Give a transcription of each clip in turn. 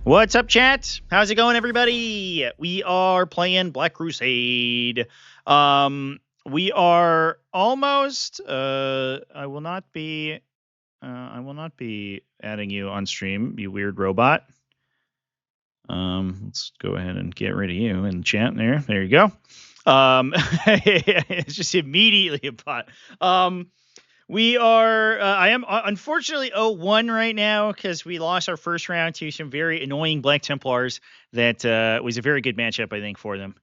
What's up, chat? How's it going, everybody? We are playing Black Crusade. We are almost. I will not be adding you on stream, you weird robot. Let's go ahead and get rid of you in the chat there. There you go. It's just immediately a bot. We are, I am unfortunately 0-1 right now because we lost our first round to some very annoying Black Templars. That was a very good matchup, I think, for them.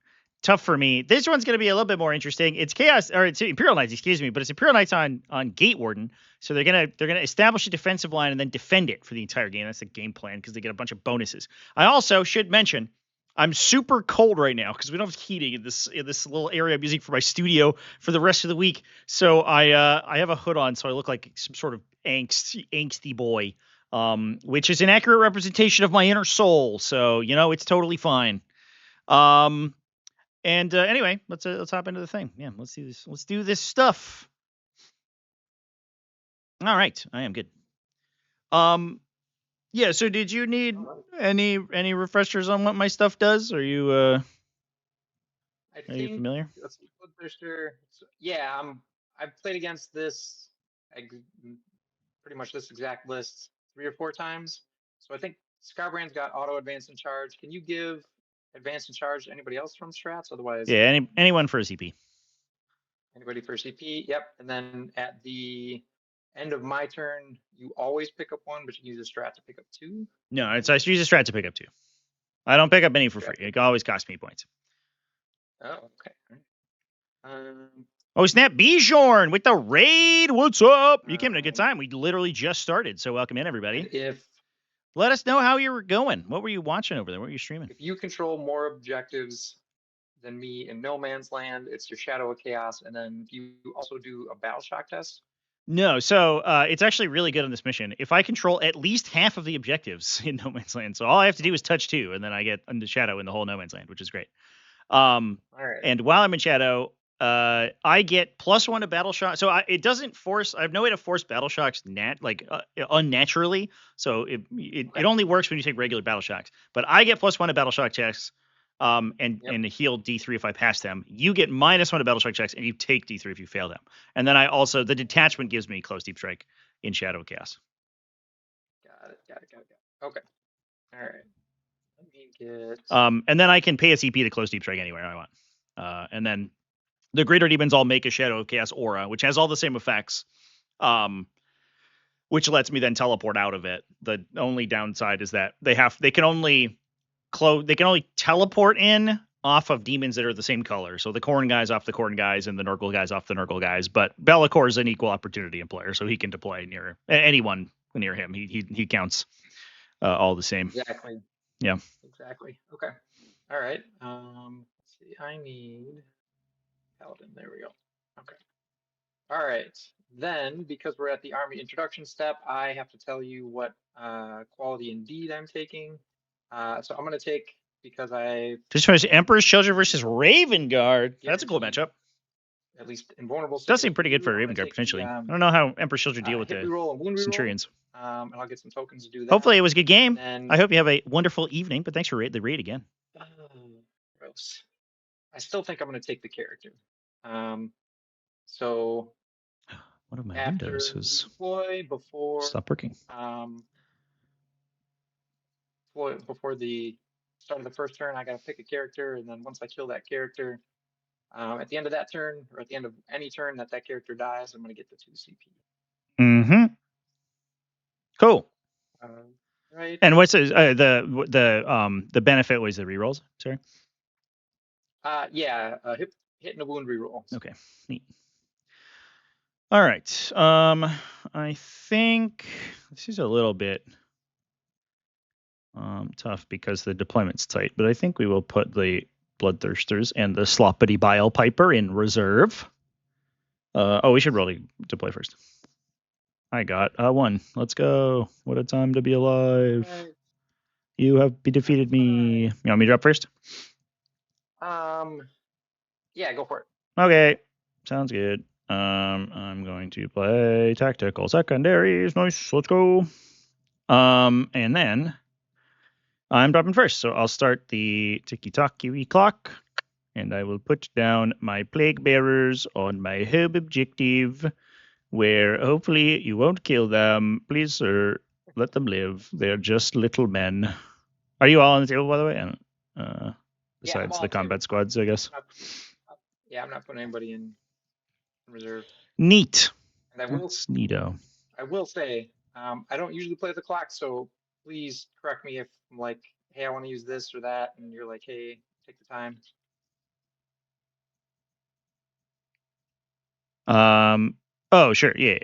Tough for me. This one's going to be a little bit more interesting. It's Chaos, or it's Imperial Knights, excuse me, but it's Imperial Knights on Gate Warden. So they're gonna establish a defensive line and then defend it for the entire game. That's the game plan because they get a bunch of bonuses. I also should mention, I'm super cold right now because we don't have heating in this little area I'm using for my studio for the rest of the week. So I have a hood on, so I look like some sort of angsty boy, which is an accurate representation of my inner soul. So it's totally fine. Anyway, let's hop into the thing. Yeah, let's do this. Let's do this stuff. All right, I am good. Yeah. So, did you need any refreshers on what my stuff does? Are you you familiar? Let's see, Bloodthirster. Yeah, I've played against this pretty much this exact list 3 or 4 times. So I think Scarbrand's got auto advance and charge. Can you give advance and charge to anybody else from strats? Otherwise, yeah, anyone for a CP. Anybody for CP? Yep. And then at the end of my turn, you always pick up 1, but you can use a strat to pick up 2. No, I use a strat to pick up 2. I don't pick up any for free. It always costs me points. Oh, okay. Oh, snap, Bjorn with the raid. What's up? You came at a good time. We literally just started, so welcome in, everybody. Let us know how you were going. What were you watching over there? What were you streaming? If you control more objectives than me in No Man's Land, it's your Shadow of Chaos, and then you also do a battle shock test. No, so it's actually really good on this mission. If I control at least half of the objectives in No Man's Land, so all I have to do is touch 2, and then I get into Shadow in the whole No Man's Land, which is great. All right. And while I'm in Shadow, I get +1 to battle shock. So it doesn't force. I have no way to force battle shocks unnaturally. So it only works when you take regular battle shocks. But I get +1 to battle shock checks, and heal D3 if I pass them. You get -1 to battle shock checks, and you take D3 if you fail them. And then I also, the detachment gives me close deep strike in Shadow of Chaos. Got it. Okay. All right. Let me get. And then I can pay a CP to close deep strike anywhere I want. And then the Greater Demons all make a Shadow of Chaos aura, which has all the same effects, which lets me then teleport out of it. The only downside is that they can only teleport in off of demons that are the same color. So the Khorne guys off the Khorne guys and the Nurgle guys off the Nurgle guys. But Be'lakor is an equal opportunity in player, so he can deploy near anyone near him. He counts all the same. Exactly. Yeah. Exactly. Okay. All right. Let's see. I need Paladin. There we go. Okay. All right. Then, because we're at the army introduction step, I have to tell you what quality indeed I'm taking. So I'm going to take, because I just finished Emperor's Children versus Raven Guard. That's a cool matchup. At least invulnerable. Does seem pretty good for Raven Guard potentially. I don't know how Emperor's Children deal with the Centurions. And I'll get some tokens to do that. Hopefully it was a good game. I hope you have a wonderful evening. But thanks for the raid again. Gross. I still think I'm going to take the character. So one of my windows has stopped working. Before the start of the first turn, I got to pick a character, and then once I kill that character, at the end of that turn, or at the end of any turn that character dies, I'm going to get the 2 CP. Mm-hmm. Cool. Right. And what's the benefit was the rerolls? Sorry. Yeah, hit and a wound reroll. Okay, neat. All right. I think this is a little bit tough because the deployment's tight, but I think we will put the Bloodthirsters and the Sloppity Bile Piper in reserve. We should really deploy first. I got 1. Let's go. What a time to be alive. Right. You have defeated me. You want me to drop first? Yeah, go for it. Okay. Sounds good. I'm going to play tactical secondaries. Nice. Let's go. And then I'm dropping first, so I'll start the ticky-tacky clock, and I will put down my plague bearers on my home objective, where hopefully you won't kill them. Please, sir, let them live. They're just little men. Are you all on the table, by the way? Besides the combat squads, I guess. I'm not putting anybody in reserve. Neat. And That's neato. I will say, I don't usually play the clock, so please correct me if I'm like, hey, I want to use this or that, and you're like, hey, take the time. Oh, sure. Yeah.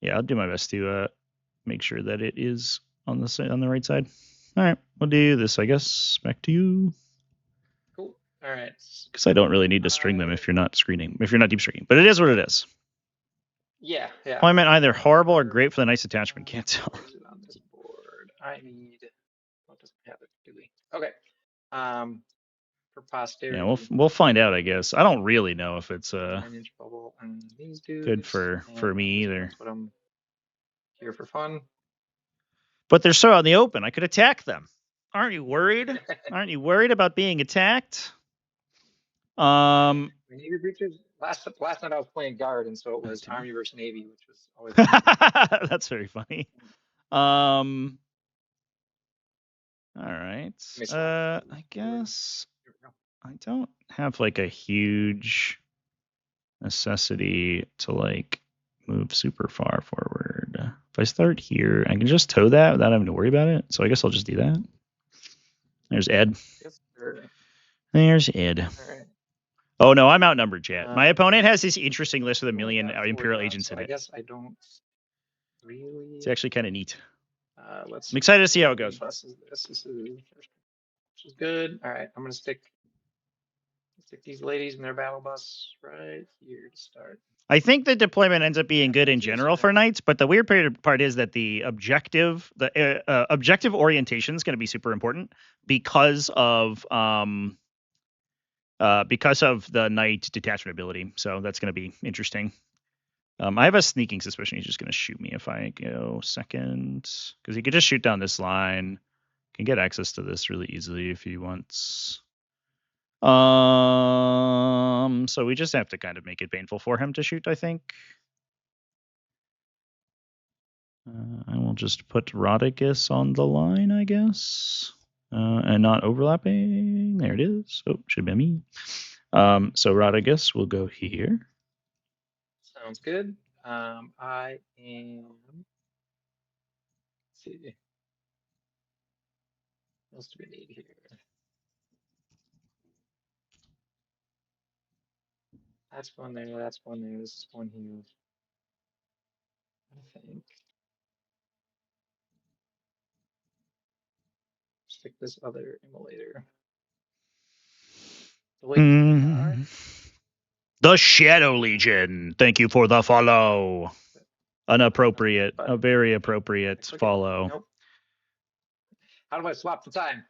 Yeah, I'll do my best to make sure that it is on the right side. All right, we'll do this, I guess. Back to you. Cool. All right. Because I don't really need to string them if you're not screening, if you're not deep stringing. But it is what it is. Yeah. Deployment either horrible or great for the nice attachment. Can't tell. Where is it on this board? I need. What doesn't have it? Do we? Okay. For posterity. Yeah, we'll find out, I guess. I don't really know if it's 9-inch bubble and these dudes. Good for me either. That's what I'm here for fun. But they're so out in the open. I could attack them. Aren't you worried? Aren't you worried about being attacked? Navy breaches. Last night I was playing guard, and so it was Army versus Navy, which was always. That's very funny. All right. I guess I don't have like a huge necessity to like move super far forward. If I start here, I can just tow that without having to worry about it. So I guess I'll just do that. There's Ed. Yes, sir. There's Ed. All right. Oh no, I'm outnumbered, chat. My opponent has this interesting list with a million Imperial agents in it. I guess I don't really. It's actually kind of neat. I'm excited to see how it goes. This is good. All right, I'm gonna stick these ladies in their battle bus right here to start. I think the deployment ends up being good in general for knights, but the weird part is that the objective orientation is going to be super important because of the knight detachment ability. So that's going to be interesting. I have a sneaking suspicion he's just going to shoot me if I go second, because he could just shoot down this line. Can get access to this really easily if he wants. So we just have to kind of make it painful for him to shoot, I think. I will just put Rodicus on the line, I guess. And not overlapping. There it is. Oh, should be me. So Rodicus will go here. Sounds good. I am. Let's see. What else do we need here? That's one there. That's one there. This is one here. I think. Stick this other immolator. The Shadow Legion. Thank you for the follow. Inappropriate. A very appropriate follow. Nope. How do I swap the time?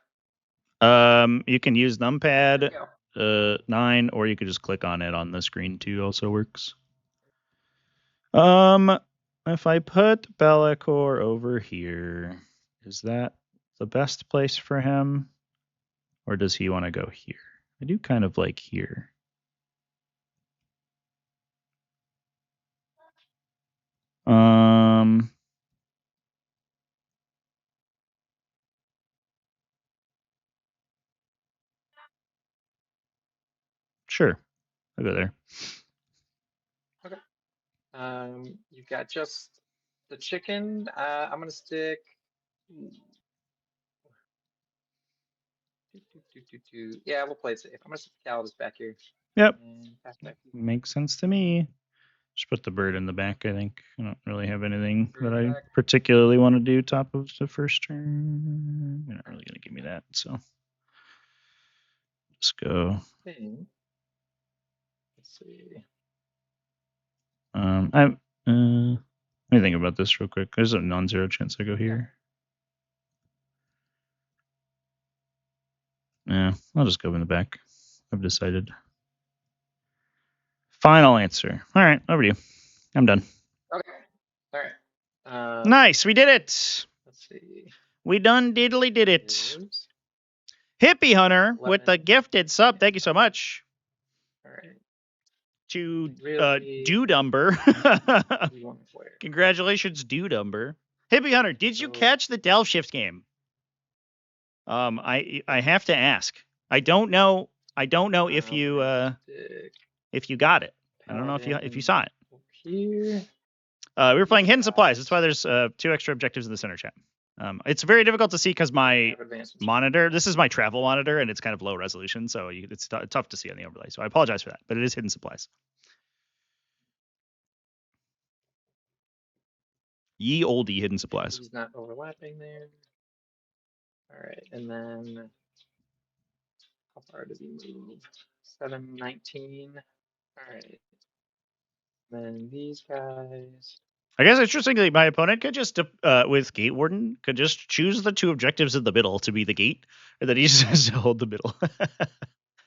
You can use numpad 9, or you could just click on it on the screen too. Also works. If I put Be'lakor over here, is that the best place for him, or does he want to go here? I do kind of like here. Sure, I'll go there. Okay. You've got just the chicken. I'm gonna stick. Yeah, we'll play it safe. I'm gonna stick the Calidus back here. Yep. Makes sense to me. Just put the bird in the back, I think. I don't really have anything that I particularly want to do top of the first turn. You're not really going to give me that, so. Let's go. Let's see. Let me think about this real quick. There's a non-zero chance I go here. Yeah, I'll just go in the back. I've decided. Final answer. All right, over to you. I'm done. Okay. All right. Nice, we did it. Let's see. We done diddly did it. is Hippie Hunter with the 11. gifted sub. Thank you so much. All right. To Really? Dudumber. We want to where? Congratulations, Dudumber. Hippie Hunter, did you So- catch the Delve Shift game? I have to ask. I don't know if you got it. I don't know if you saw it. Here. We were playing Hidden Supplies. That's why there's 2 extra objectives in the center chat. It's very difficult to see because my monitor, this is my travel monitor, and it's kind of low resolution, so it's tough to see on the overlay. So I apologize for that, but it is Hidden Supplies. Ye olde Hidden Supplies. He's not overlapping there. All right, and then how far does he move? 719. All right. Then these guys. I guess interestingly, my opponent could just, with Gate Warden, could just choose the 2 objectives in the middle to be the gate, and then he just has to hold the middle.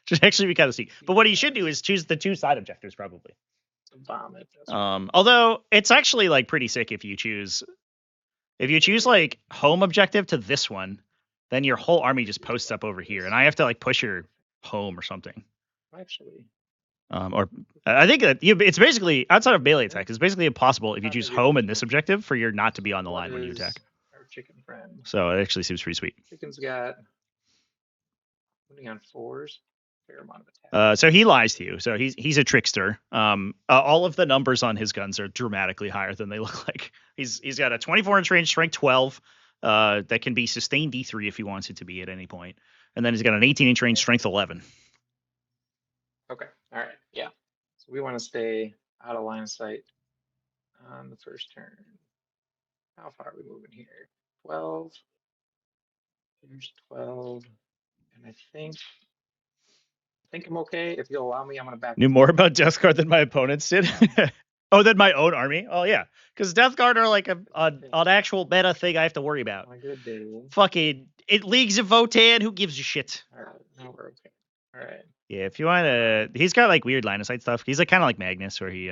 Should actually be kind of sneaky. But what he should do is choose the 2 side objectives, probably. Bomb it. Although it's actually like pretty sick if you choose like home objective to this one, then your whole army just posts up over here, and I have to like push your home or something. Actually. Or I think that it's basically outside of melee attack. It's basically impossible if you choose home in this objective for your not to be on the line when you attack. Our chicken friend. So it actually seems pretty sweet. Chicken's got putting on 4s. Fair amount of attack. So he lies to you. So he's a trickster. All of the numbers on his guns are dramatically higher than they look like. He's got a 24-inch range, strength 12, that can be sustained D3 if he wants it to be at any point, and then he's got an 18-inch range, strength 11. Okay. All right. Yeah. So we want to stay out of line of sight on the first turn. How far are we moving here? 12. Here's 12. And I think I'm okay. If you'll allow me, I'm gonna back. Knew more about Death Guard than my opponents did. Oh, than my own army? Oh yeah, because Death Guard are like an actual meta thing I have to worry about. My good day. Fucking Leagues of Votan. Who gives a shit? All right. Now we're okay. All right. Yeah, if you want to, he's got like weird line of sight stuff. He's like kind of like Magnus, where he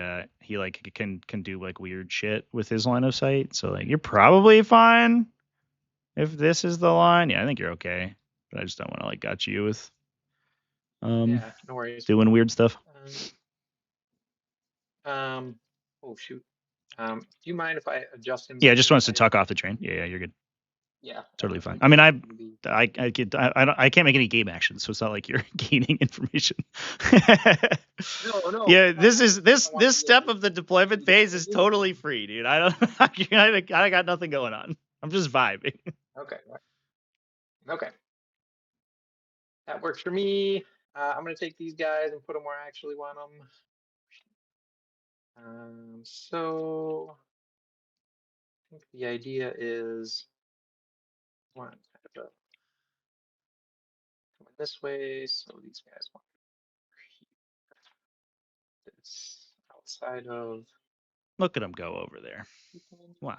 like can do like weird shit with his line of sight. So like you're probably fine if this is the line. Yeah, I think you're okay. But I just don't want to like gut you with Yeah, no worries. doing weird stuff. Oh shoot. Do you mind if I adjust him? Yeah, just wants to tuck off the train. Yeah, you're good. Yeah, totally fine. I mean, I can't make any game actions, so it's not like you're gaining information. No. Yeah, this step of the deployment phase is totally free, dude. I got nothing going on. I'm just vibing. Okay. That works for me. I'm gonna take these guys and put them where I actually want them. So I think the idea is one kind of coming this way, so these guys want this outside of. Look at them go over there. Wow.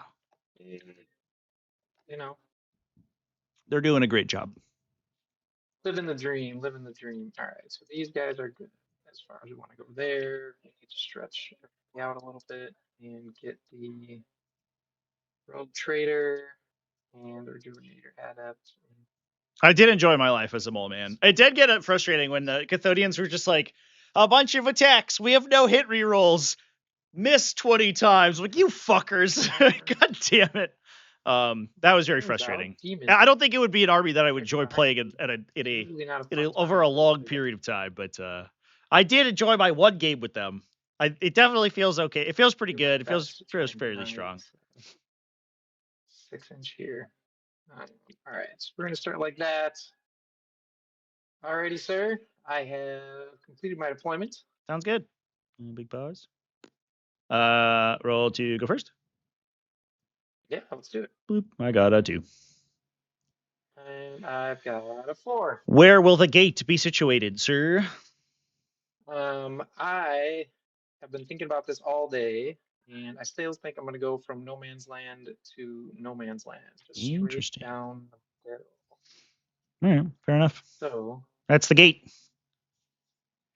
You know, they're doing a great job. Living the dream. All right, so these guys are good as far as we want to go there. We need to stretch out a little bit and get the rogue trader and rejuvenator adept. I did enjoy my life as a mole man. It did get frustrating when the Cathodians were just like, a bunch of attacks. We have no hit rerolls. Missed 20 times. Like, you fuckers. God damn it. That was very frustrating. I don't think it would be an army that I would enjoy playing over a long period of time, but I did enjoy my one game with them. It definitely feels okay. It feels pretty good. It feels fairly strong. 6-inch here. All right, so we're gonna start like that. Alrighty, sir. I have completed my deployment. Sounds good. Big pause. Roll to go first. Yeah, let's do it. Boop. I got a 2. And I've got a 4. Where will the gate be situated, sir? I have been thinking about this all day, and I still think I'm going to go from no man's land to no man's land. Just interesting. Down the middle. Yeah, fair enough. So that's the gate.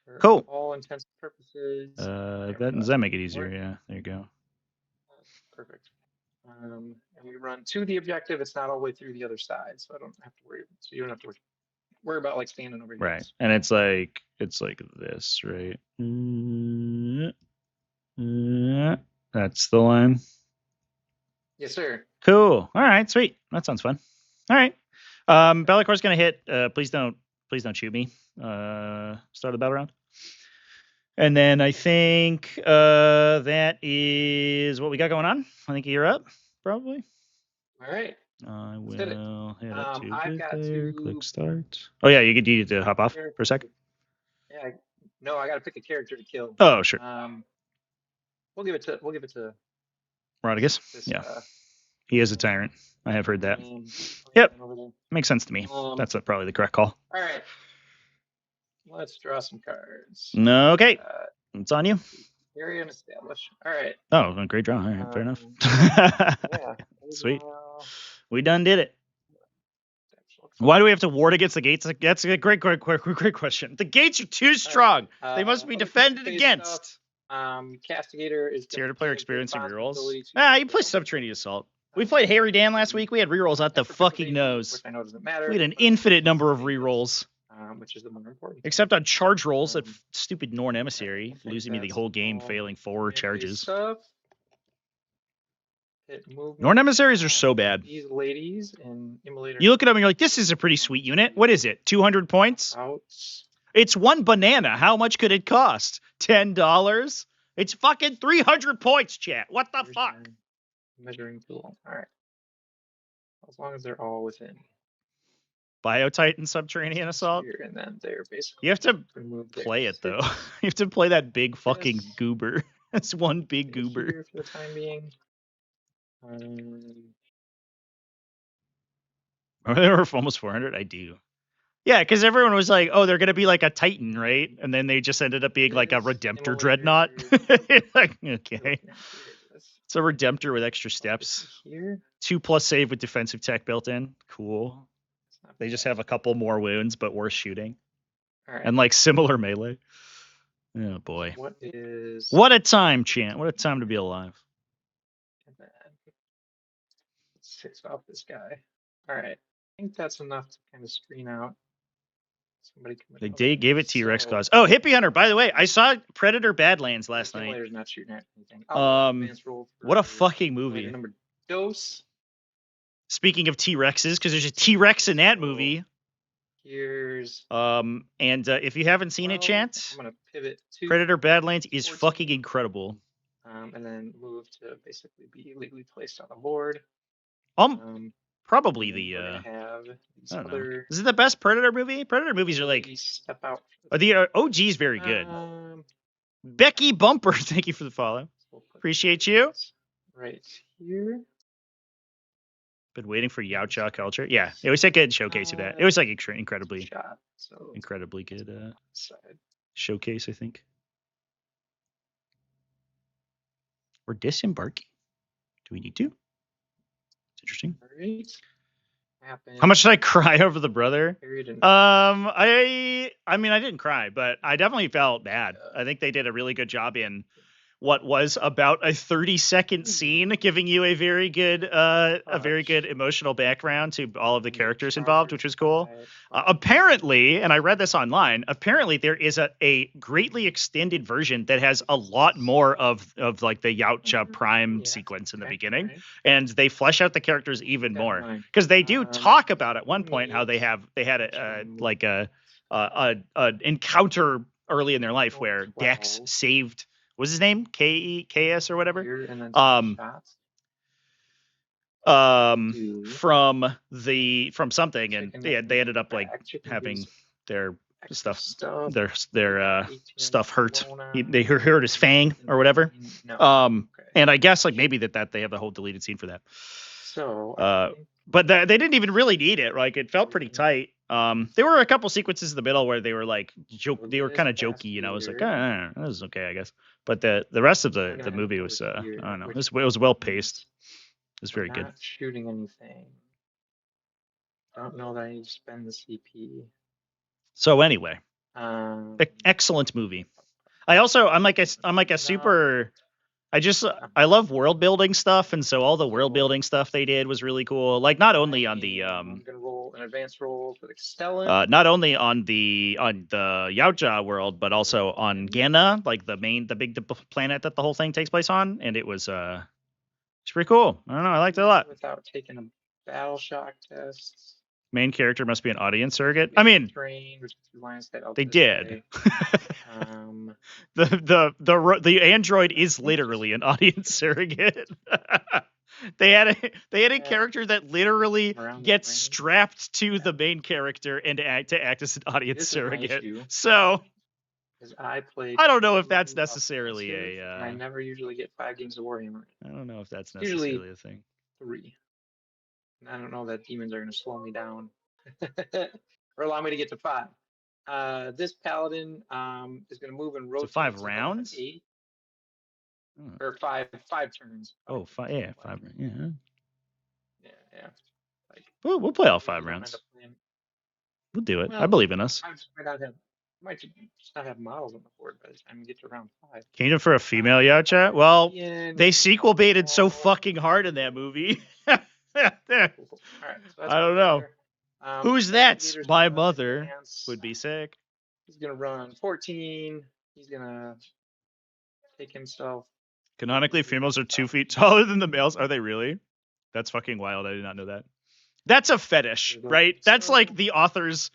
For cool. all intents and purposes. Does that make it easier? Yeah, there you go. Perfect. And we run to the objective. It's not all the way through the other side, so I don't have to worry. So you don't have to worry about like standing over Right. units. And it's like this, right? That's the line. Yes, sir. Cool. All right, sweet. That sounds fun. All right. Bellacor's gonna hit. Please don't shoot me. Start the battle round. And then I think that is what we got going on. I think you're up, probably. All right. I Let's hit it. will hit up to I've click got there, to click start. Oh yeah, you need to hop off for a sec. Yeah. No, I got to pick a character to kill. Oh sure. We'll give it to Rodriguez. this, Yeah. He is a tyrant. I have heard that. Yep. Makes sense to me. That's probably the correct call. All right. Let's draw some cards. Okay. It's on you. Area and establish. All right. Oh, great draw. All right, fair enough. Yeah. Sweet. We done did it. Why do we have to ward against the gates? That's a great question. The gates are too strong. They must be defended against. Castigator is tier to player experience and rerolls. You play Subterranean Assault. We played Harry Dan last week. We had rerolls out the fucking nose. Which I know doesn't matter. We had an infinite number of rerolls. Which is the more important. Except on charge rolls at stupid Norn Emissary, losing me the whole game, failing 4 charges. Norn Emissaries are so bad. These ladies and Immolator. You look at them and you're like, this is a pretty sweet unit. What is it? 200 points? It's 1 banana. How much could it cost? $10? It's fucking 300 points, chat. What the fuck? Measuring tool. All right. As long as they're all within. Biotitan Subterranean Assault? And then they're basically you have to play it, though. You have to play that big fucking goober. That's one big goober. For the time being. They were almost 400? I do. Yeah, because everyone was like, oh, they're going to be like a Titan, right? And then they just ended up being like a Redemptor Dreadnought. Like, okay. It's a Redemptor with extra steps. 2+ save with defensive tech built in. Cool. They just have a couple more wounds, but worse shooting. And like similar melee. Oh boy. What a time, Chant. What a time to be alive. Let's fix off this guy. All right. I think that's enough to kind of screen out. Somebody they gave it T-Rex claws. Oh, Hippie Hunter, by the way, I saw Predator Badlands last night. Not shooting at anything. What a fucking movie. Dose. Speaking of T-Rexes, because there's a T-Rex in that movie. Here's and if you haven't seen it, Chant, I'm gonna pivot to Predator Badlands is fucking incredible. And then move to basically be legally placed on the board. Probably the have I don't know. Is it the best Predator movie? Predator movies are like step out. The OG's very good. Becky Bumper, thank you for the follow. Appreciate you. Right here. Been waiting for Yautja culture. Yeah, it was a good showcase of that. It was like incredibly good showcase, I think. We're disembarking. Do we need to? It's interesting. How much did I cry over the brother? I mean, I didn't cry, but I definitely felt bad. I think they did a really good job in what was about a 30-second scene, giving you a very good emotional background to all of the characters involved, which was cool. Apparently, and I read this online, apparently there is a greatly extended version that has a lot more of like the Yautja Prime sequence in the beginning, and they flesh out the characters even more, because they do talk about at one point how they had an encounter early in their life where Dex saved. What's his name? KS or whatever. From something, and they ended up like having their stuff hurt. They hurt his fang or whatever. And I guess like maybe that they have the whole deleted scene for that. So, but they didn't even really need it. Like it felt pretty tight. There were a couple sequences in the middle where they were like they were kind of jokey, and I was like, this is okay, I guess. But the rest of the movie was I don't know, it was well paced. It was very good. Shooting anything. I don't know that I need to spend the CP. So anyway, excellent movie. I'm like a super. I love world building stuff, and so all the world So- building stuff they did was really cool. Like not only on the I'm gonna roll an advanced roll for the Stellan. not only on the Yautja world, but also on Gana, like the big planet that the whole thing takes place on, and it's pretty cool. I don't know, I liked it a lot. Without taking a battle shock test. Main character must be an audience surrogate. I mean, trained, which is lines that they did. The android is literally an audience surrogate. They had a character that literally gets strapped to the main character and to act as an audience surrogate. So I don't know if that's necessarily I never usually get 5 games of Warhammer. I don't know if that's necessarily a thing. 3. And I don't know that demons are going to slow me down or allow me to get to 5. This paladin is going to move and rotate. So 5 rounds? 8. Or 5 turns. Oh, 5, yeah, 5, yeah. Yeah. Like, we'll play all 5 rounds. We'll do it. Well, I believe in us. I might just not have models on the board by the time we get to round 5. Kingdom for a female Yautja? Well, they sequel baited so fucking hard in that movie. All right, so I don't know. Who's that? My mother would be sick. He's gonna run 14. He's gonna take himself. Canonically, females are 2 feet taller than the males. Are they really? That's fucking wild. I did not know that. That's a fetish, right? That's like the author's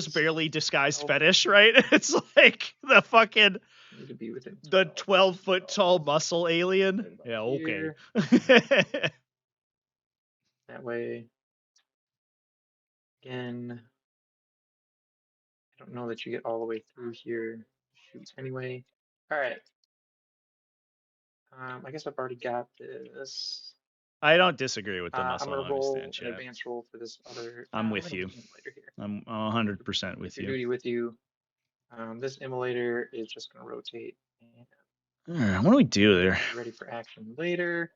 barely disguised fetish, right? It's like the fucking the 12-foot tall muscle alien. Yeah, okay. That way, again, I don't know that you get all the way through here. Shoot, anyway. All right. I guess I've already got this. I don't disagree with the muscle. I'm gonna roll an advanced roll for this other. I'm with you. I'm 100% with you. Duty with you. This immolator is just gonna rotate. What do we do there? Ready for action later.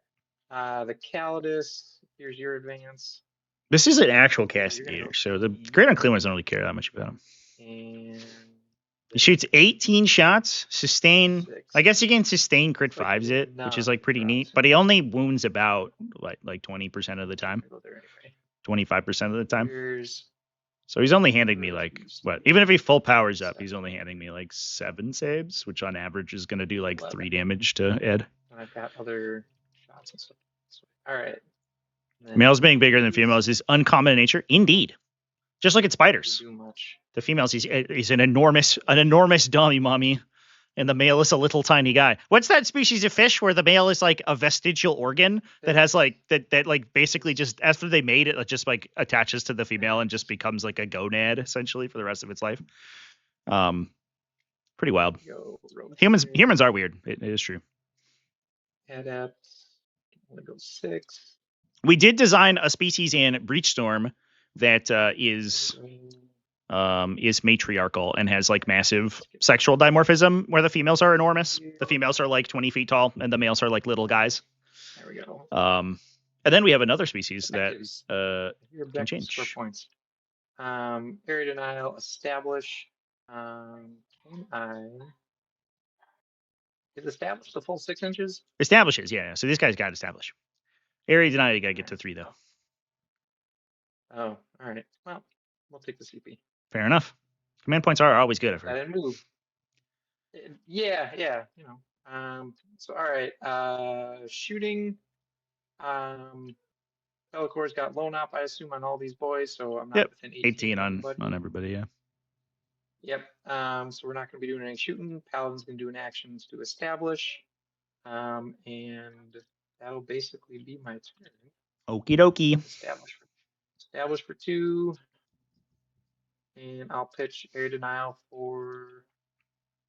The Calidus. Here's your advance. This is an actual castigator, so the Great Unclean Ones don't really care that much about him. And he shoots 18 shots, sustain. 6. I guess you can sustain crit 5s it, which is like pretty neat. But he only wounds about like 20% of the time, 25% of the time. So he's only handing me like what? Even if he full powers up, he's only handing me like 7 saves, which on average is going to do like 3 damage to Ed. And I've got other shots and stuff. All right. Males being bigger than females is uncommon in nature, indeed. Just look at spiders. The females, he's an enormous dummy mommy, and the male is a little tiny guy. What's that species of fish where the male is like a vestigial organ that has like that like basically just after they made it, it just like attaches to the female and just becomes like a gonad essentially for the rest of its life. Pretty wild. Humans are weird. It is true. Adept. I'm gonna go 6. We did design a species in Breachstorm that is matriarchal and has like massive sexual dimorphism where the females are enormous. The females are like 20 feet tall and the males are like little guys. There we go. And then we have another species that can change. Score points. Area denial, establish. Is established the full 6 inches? Establishes, yeah. So this guy's got to establish. Area denial, you got to get to 3 though. Oh, all right. Well, we'll take the CP. Fair enough. Command points are always good. I didn't move. Yeah. You know. So all right. Shooting. Bellicor's got lone op, I assume, on all these boys, so I'm not within 18 on everybody. Yeah. Yep. So we're not going to be doing any shooting. Paladin's going to do an action to establish. And that'll basically be my turn. Okie dokie. Establish for 2. And I'll pitch area denial for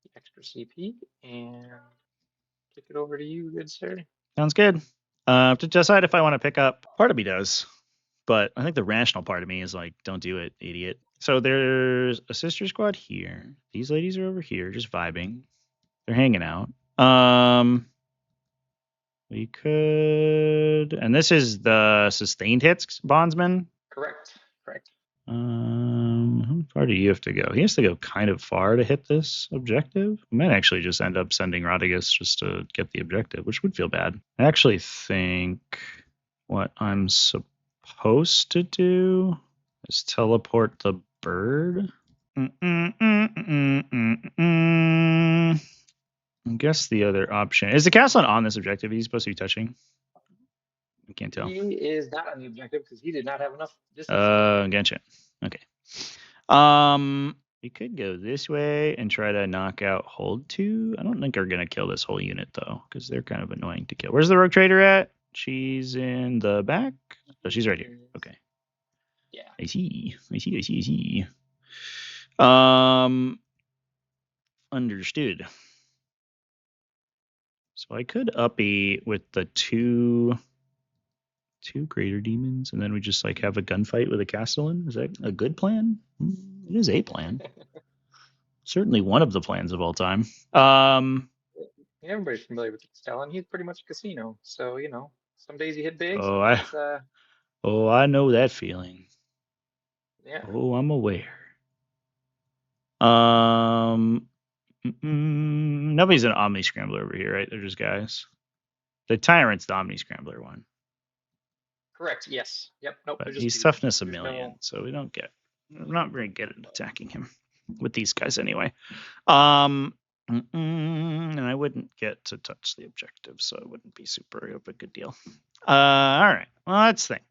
the extra CP and kick it over to you, good sir. Sounds good. To decide if I want to pick up, part of me does, but I think the rational part of me is like, don't do it, idiot. So there's a sister squad here. These ladies are over here, just vibing. They're hanging out. We could, and this is the sustained hits bondsman. Correct. How far do you have to go? He has to go kind of far to hit this objective. We might actually just end up sending Rodriguez just to get the objective, which would feel bad. I actually think what I'm supposed to do is teleport the bird. I guess the other option is the castle on this objective. He's supposed to be touching. I can't tell. He is not on the objective because he did not have enough distance. Gotcha. Okay. We could go this way and try to knock out hold 2. I don't think we're gonna kill this whole unit though, because they're kind of annoying to kill. Where's the rogue trader at? She's in the back. Oh, she's right here. Okay. Yeah. I see. Understood. So I could uppy with the two greater demons, and then we just like have a gunfight with a castellan. Is that a good plan? It is a plan. Certainly one of the plans of all time. Everybody's familiar with the Castellan. He's pretty much a casino. So, you know, some days you hit big. Oh, I I know that feeling. Yeah. Oh, I'm aware. Nobody's an Omni Scrambler over here, right? They're just guys. The Tyrant's the Omni Scrambler one. Correct. Yes. Yep. Nope. But he's toughness a million, so we don't get. I'm not very good at attacking him with these guys anyway. And I wouldn't get to touch the objective, so it wouldn't be super of a good deal. All right. Well, let's think.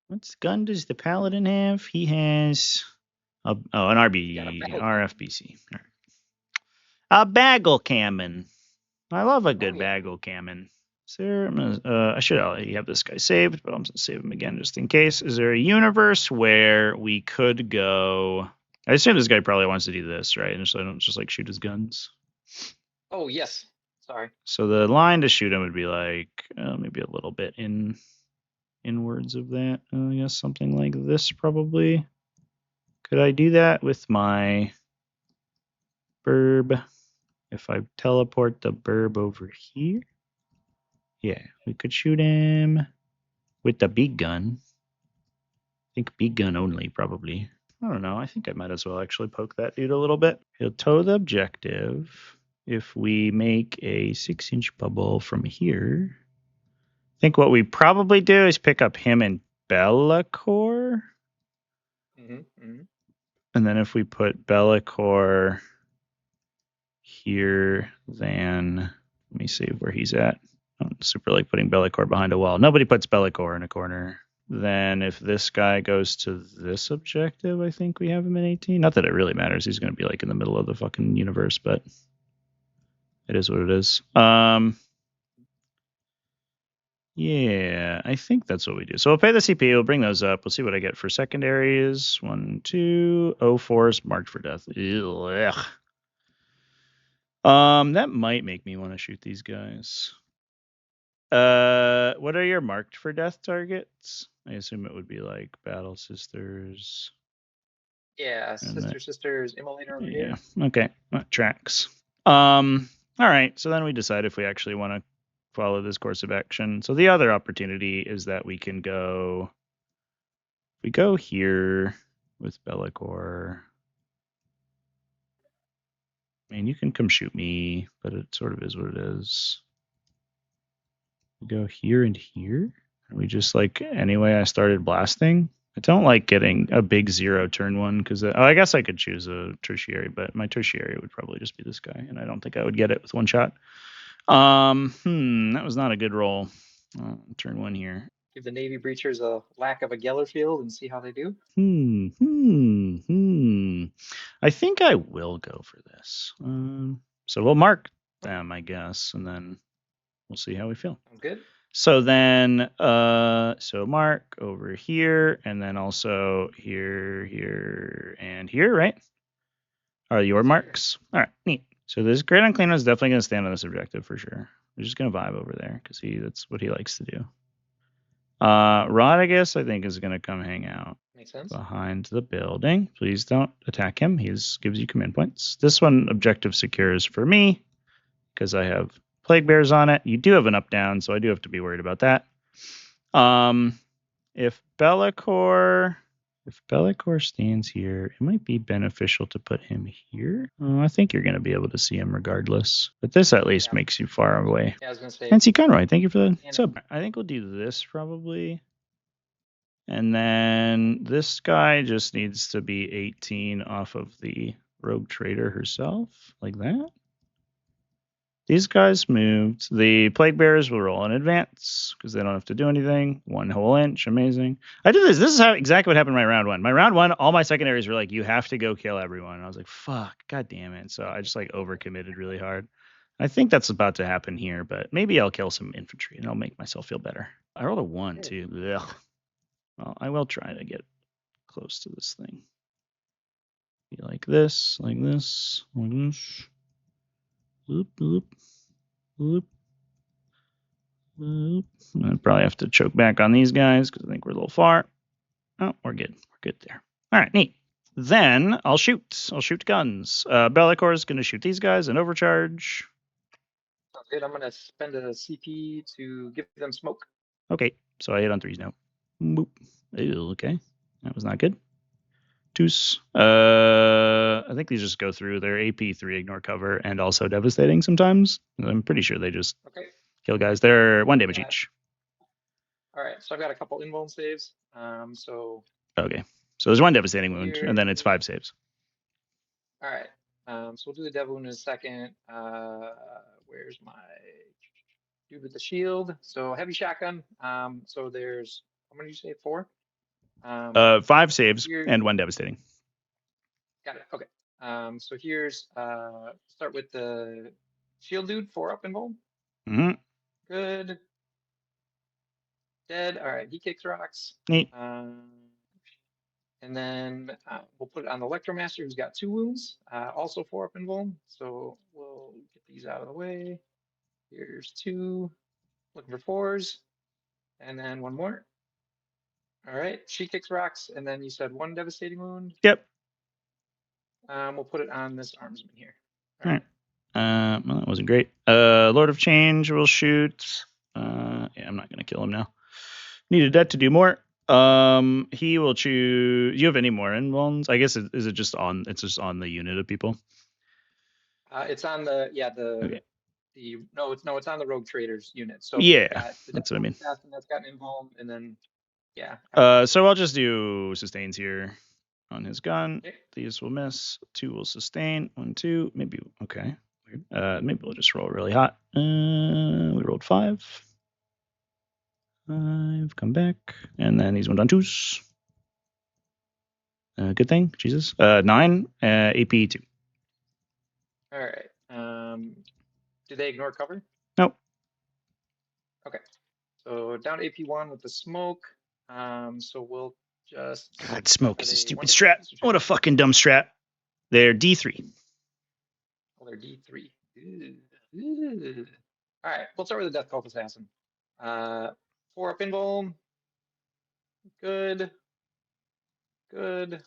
What gun does the Paladin have? He has an RFBC. All right. A Bagel Cannon. I love a good Bagel Cannon. I should already have this guy saved, but I'm going to save him again just in case. Is there a universe where we could go? I assume this guy probably wants to do this, right? And so I don't just like shoot his guns. Oh, yes. Sorry. So the line to shoot him would be like maybe a little bit inwards of that. I guess something like this probably. Could I do that with my burb? If I teleport the burb over here? Yeah, we could shoot him with the big gun. I think big gun only, probably. I don't know. I think I might as well actually poke that dude a little bit. He'll tow the objective. If we make a 6-inch bubble from here, I think what we probably do is pick up him and Be'lakor. And then if we put Be'lakor here, then let me see where he's at. I don't super like putting Be'lakor behind a wall. Nobody puts Be'lakor in a corner. Then if this guy goes to this objective, I think we have him in 18. Not that it really matters. He's going to be like in the middle of the fucking universe, but it is what it is. Yeah, I think that's what we do. So we'll pay the CP. We'll bring those up. We'll see what I get for secondaries. 1, 2, 04 is marked for death. Ugh. That might make me want to shoot these guys. What are your marked for death targets? I assume it would be like Battle Sisters. Yeah, Sisters, Immolator over here. Okay, that tracks. All right, so then we decide if we actually want to follow this course of action. So the other opportunity is that we can go. We go here with Be'lakor. I mean, you can come shoot me, but it sort of is what it is. We go here and here. And we just like, anyway, I started blasting. I don't like getting a big 0 turn 1 because I guess I could choose a tertiary, but my tertiary would probably just be this guy, and I don't think I would get it with 1 shot. That was not a good roll. Turn 1 here. Give the Navy Breachers a lack of a Geller field and see how they do. I think I will go for this. So we'll mark them, I guess, and then we'll see how we feel. Sounds good. So then, so mark over here, and then also here, and here, right? Are your marks? All right, neat. So this Great Unclean One is definitely going to stand on this objective for sure. We're just going to vibe over there because that's what he likes to do. Rodriguez, I think, is going to come hang out. Makes sense. Behind the building. Please don't attack him. He gives you command points. This one objective secures for me because I have Plague Bears on it. You do have an up-down, so I do have to be worried about that. If Be'lakor If Bellicor stands here, it might be beneficial to put him here. Oh, I think you're going to be able to see him regardless. But this at least makes you far away. Yeah, I was gonna say. Nancy Conroy, thank you for the And sub. I think we'll do this probably. And then this guy just needs to be 18 off of the rogue trader herself, like that. These guys moved. The plague bearers will roll in advance because they don't have to do anything. 1 whole inch, amazing. I did this. This is how exactly what happened in my round one. My round one, all my secondaries were like, you have to go kill everyone. And I was like, fuck, god damn it. So I just like overcommitted really hard. I think that's about to happen here, but maybe I'll kill some infantry and I'll make myself feel better. I rolled a 1 too. Ugh. Well, I will try to get close to this thing. Be like this, like this, like this. Boop, boop, boop, boop. I'd probably have to choke back on these guys because I think we're a little far. Oh, we're good. We're good there. All right, neat. Then I'll shoot. I'll shoot guns. Bellicor is going to shoot these guys and overcharge. sounds good. I'm gonna spend a CP to give them smoke. Okay, so I hit on 3s now. Boop. Ew, okay, that was not good. Deuce. I think these just go through. They're AP 3 ignore cover and also devastating sometimes. I'm pretty sure they just kill guys. They're 1 damage each. All right, so I've got a couple invuln saves. Okay, so there's 1 devastating wound, and then it's 5 saves. All right, so we'll do the dev wound in a second. Where's my dude with the shield? So heavy shotgun. So there's how many did you say? 4. 5 saves and 1 devastating. Got it. Okay. So here's start with the shield dude, 4 up invuln. Mm-hmm. Good. Dead. All right, he kicks rocks. Neat. And then we'll put it on the Electromaster, who's got 2 wounds, also 4 up invuln. So we'll get these out of the way. Here's 2, looking for 4s, and then 1 more. All right, she kicks rocks, and then you said 1 devastating wound. Yep. We'll put it on this armsman here. All right. Well, that wasn't great. Lord of Change will shoot. Yeah, I'm not gonna kill him now. Needed that to do more. He will choose. Do you have any more invulns? I guess is it just on? It's just on the unit of people. It's on the it's on the rogue traders unit. So yeah, that's what I mean. That's got an invuln, and then so I'll just do sustains here on his gun. Okay. These will miss. 2 will sustain. 1, 2. Maybe okay. Maybe we'll just roll really hot. We rolled 5. 5. Come back, and then he's 1 on 2s. Good thing, Jesus. 9. AP 2. All right. Do they ignore cover? Nope. Okay. So down AP 1 with the smoke. So we'll just. God, smoke is a stupid strat. What a fucking dumb strat. They're D3. Oh, they're D3. Ooh. All right. We'll start with the Death Cult Assassin. 4 up invuln. Good. Good.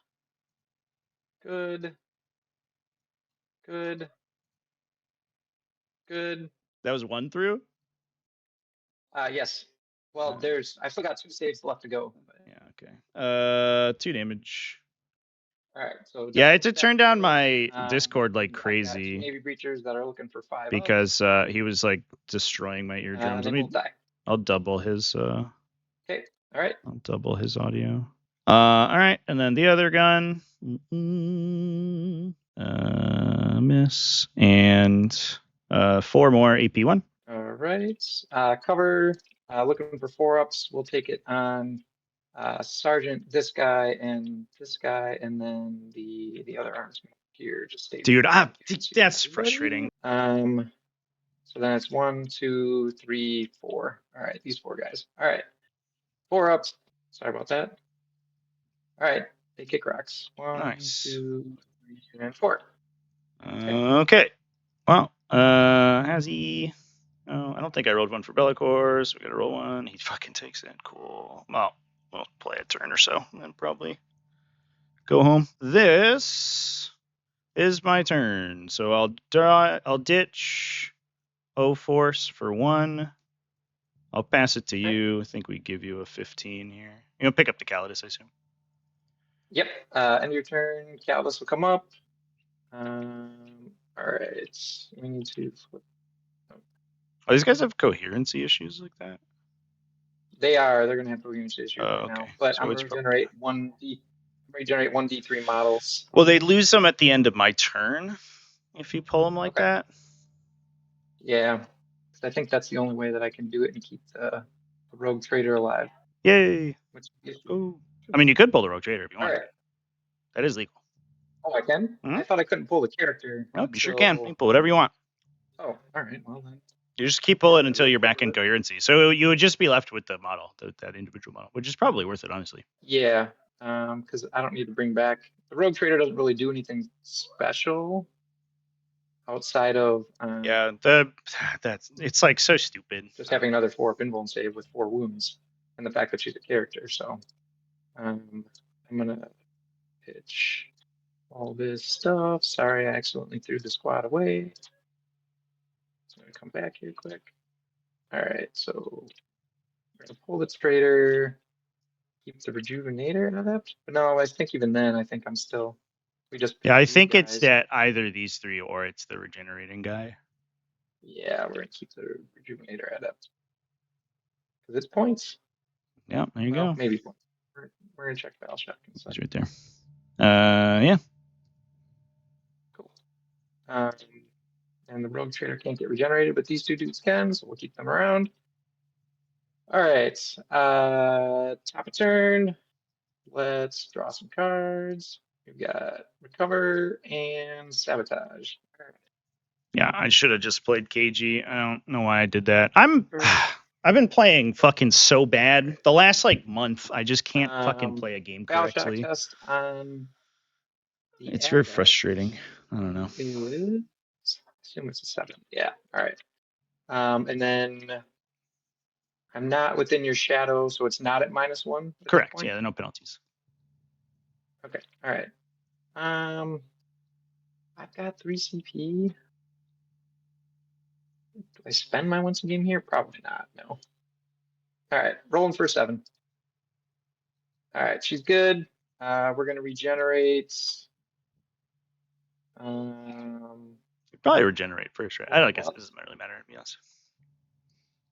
Good. Good. Good. That was 1 through? Yes. Well, I still got 2 saves left to go. But... Yeah, okay. 2 damage. All right. So yeah, I had to turn down my Discord like crazy. Navy breachers that are looking for 5 because he was like destroying my eardrums. I'll double his. Okay. All right. I'll double his audio. All right, and then the other gun. Miss and 4 more AP1. All right. Cover. Looking for 4 ups. We'll take it on Sergeant, this guy, and then the other armsman here. Just stay. Dude, that's frustrating. So then it's 1, 2, 3, 4. All right, these 4 guys. All right, 4 ups. Sorry about that. All right, they kick rocks. 1, 2, 3, and 4. Okay. Well, has he? Oh, I don't think I rolled 1 for Bellicor, so we gotta roll 1. He fucking takes it. Cool. Well, we'll play a turn or so, and then probably go home. This is my turn, so I'll ditch O Force for 1. I'll pass it to you. I think we give you a 15 here. Pick up the Calidus, I assume. Yep. End of your turn. Calibus will come up. All right. We need to flip. Oh, these guys have coherency issues like that? They're going to have coherence issues right Okay. now. But So I'm going to regenerate one D3 models. Well, they lose them at the end of my turn if you pull them like that. Yeah. 'Cause I think that's the only way that I can do it and keep the rogue trader alive. Yay. Which Oh. I mean, you could pull the rogue trader if you want. All right. That is legal. Oh, I can? I thought I couldn't pull the character. Nope, you sure can. You can pull whatever you want. Oh, all right. Well, then. You just keep pulling until you're back in coherency. So you would just be left with the model, that individual model, which is probably worth it, honestly. Yeah, because I don't need to bring back the rogue trader. Doesn't really do anything special outside of yeah, it's like so stupid. Just having another 4-up invuln save with 4 wounds, and the fact that she's a character. So I'm gonna pitch all this stuff. Sorry, I accidentally threw the squad away. So I'm gonna come back here quick. All right, so we're gonna pull the trader, keep the rejuvenator adept. But no, I think even then, I think I'm still. We just I think it's that either these 3 or it's the regenerating guy. Yeah, we're gonna keep the rejuvenator adept because it's points. Yeah, there you go. Maybe points. We're gonna check Battle Shock. It's right there. Yeah. Cool. And the rogue trader can't get regenerated, but these 2 dudes can, so we'll keep them around. All right. Top of turn. Let's draw some cards. We've got recover and sabotage. All right. Yeah, I should have just played KG. I don't know why I did that. I've been playing fucking so bad. The last like month, I just can't fucking play a game correctly. Test on it's very frustrating. I don't know. I assume it's a 7. Yeah. All right. And then I'm not within your shadow, so it's not at -1. Correct. Yeah, there are no penalties. Okay. All right. I've got 3 CP. Do I spend my once a game here? Probably not. No. All right. Rolling for 7. All right. She's good. We're gonna regenerate. Probably regenerate first, right? I guess it doesn't really matter, to be honest.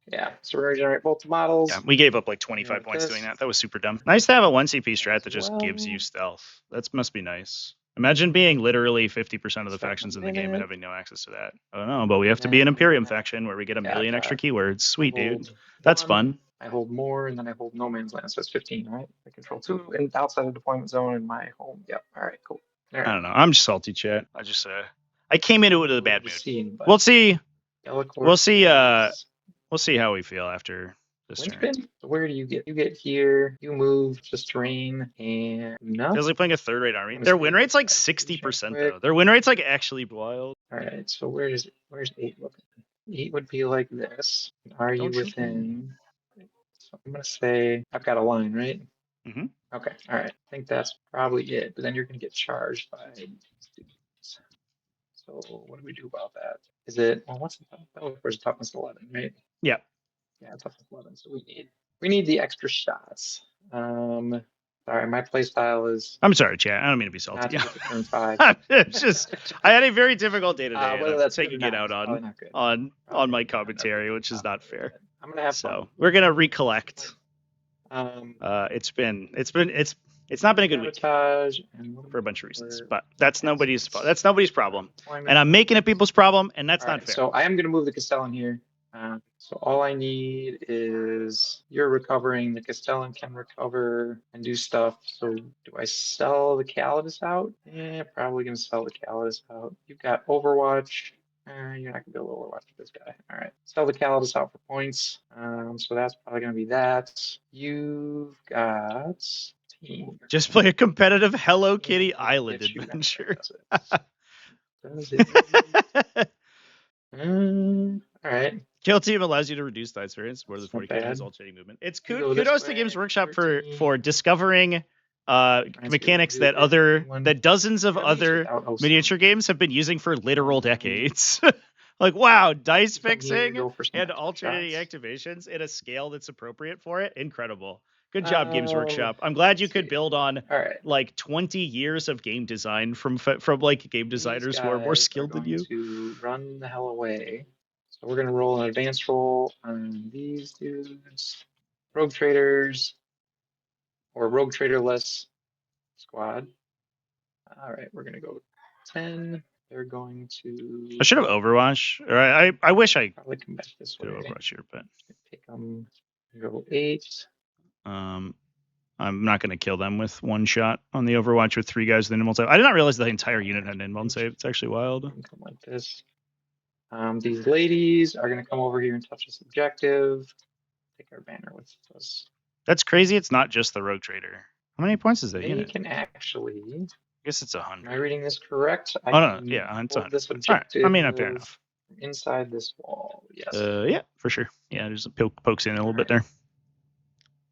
Yeah, so we're gonna regenerate both the models. Yeah, we gave up like 25 points doing that. That was super dumb. Nice to have a 1 CP strat that just gives you stealth. That must be nice. Imagine being literally 50% of the factions in the game and having no access to that. I don't know, but we have to be an Imperium faction where we get a million extra keywords. Sweet, dude. That's fun. I hold more, and then I hold no man's land, so it's 15, right? I control 2 and outside of deployment zone in my home. Yep. All right, cool. All right. I don't know. I'm just salty, chat. I came into it with a bad mood. We'll see. We'll see how we feel after this turn. So where do you get? You get here. You move to strain and no. Feels like playing a 3rd-rate army. Their win rate's like 60% though. Their win rate's like actually wild. All right. So where's 8 looking? 8 would be like this. Are you within? So I'm gonna say I've got a line, right? Mm-hmm. Okay. All right. I think that's probably it. But then you're gonna get charged by students. So what do we do about that? Is it what's the toughness 11, right? Yeah. Yeah, toughness 11. So we need the extra shots. Sorry, my play style is. I'm sorry, chat. I don't mean to be salty. Turn 5. It's just I had a very difficult day today. Whether that's taking it out on my commentary, which is not fair. I'm gonna have fun. We're gonna recollect. It's not been a good week for a bunch of reasons, but that's nobody's problem, and I'm making it people's problem, and that's not fair. So I am going to move the Castellan here. So all I need is you're recovering. The Castellan can recover and do stuff. So do I sell the Calidus out? Yeah, probably going to sell the Calidus out. You've got Overwatch. You're not going to be able to Overwatch with this guy. All right. Sell the Calidus out for points. So that's probably going to be that. You've got... Just play a competitive Hello Kitty Island adventure. All right. Kill Team allows you to reduce dice variance more than 40k times alternating movement. It's kudos to Games Workshop for discovering mechanics that dozens of other miniature games have been using for literal decades. Like, wow, dice You come here, fixing go for some and extra alternating shots. activations at a scale that's appropriate for it. Incredible. Good job, Games Workshop. I'm glad Let's you could see. build on All right. like 20 years of game design from like game These designers who are more guys are skilled than going you. to run the hell away. So we're going to roll an advanced roll on these dudes. Rogue traders or rogue traderless squad. All right, we're going to go 10. They're going to I should have Overwatch. Or I wish I probably come back this could have way. Overwatch here, but Pick them. Go 8. I'm not going to kill them with one shot on the Overwatch with 3 guys with invuln save. I did not realize the entire unit had an invuln save. It's actually wild. Come like this. These ladies are going to come over here and touch this objective. Take our banner with us. That's crazy. It's not just the rogue trader. How many points is that They unit? can actually. I guess it's 100. Am I reading this correct? I Oh no, can yeah, it's hold 100. this All right. objective I mean, fair enough. inside this wall. Yes. Yeah, for sure. Yeah, there's a pokes in a little bit there.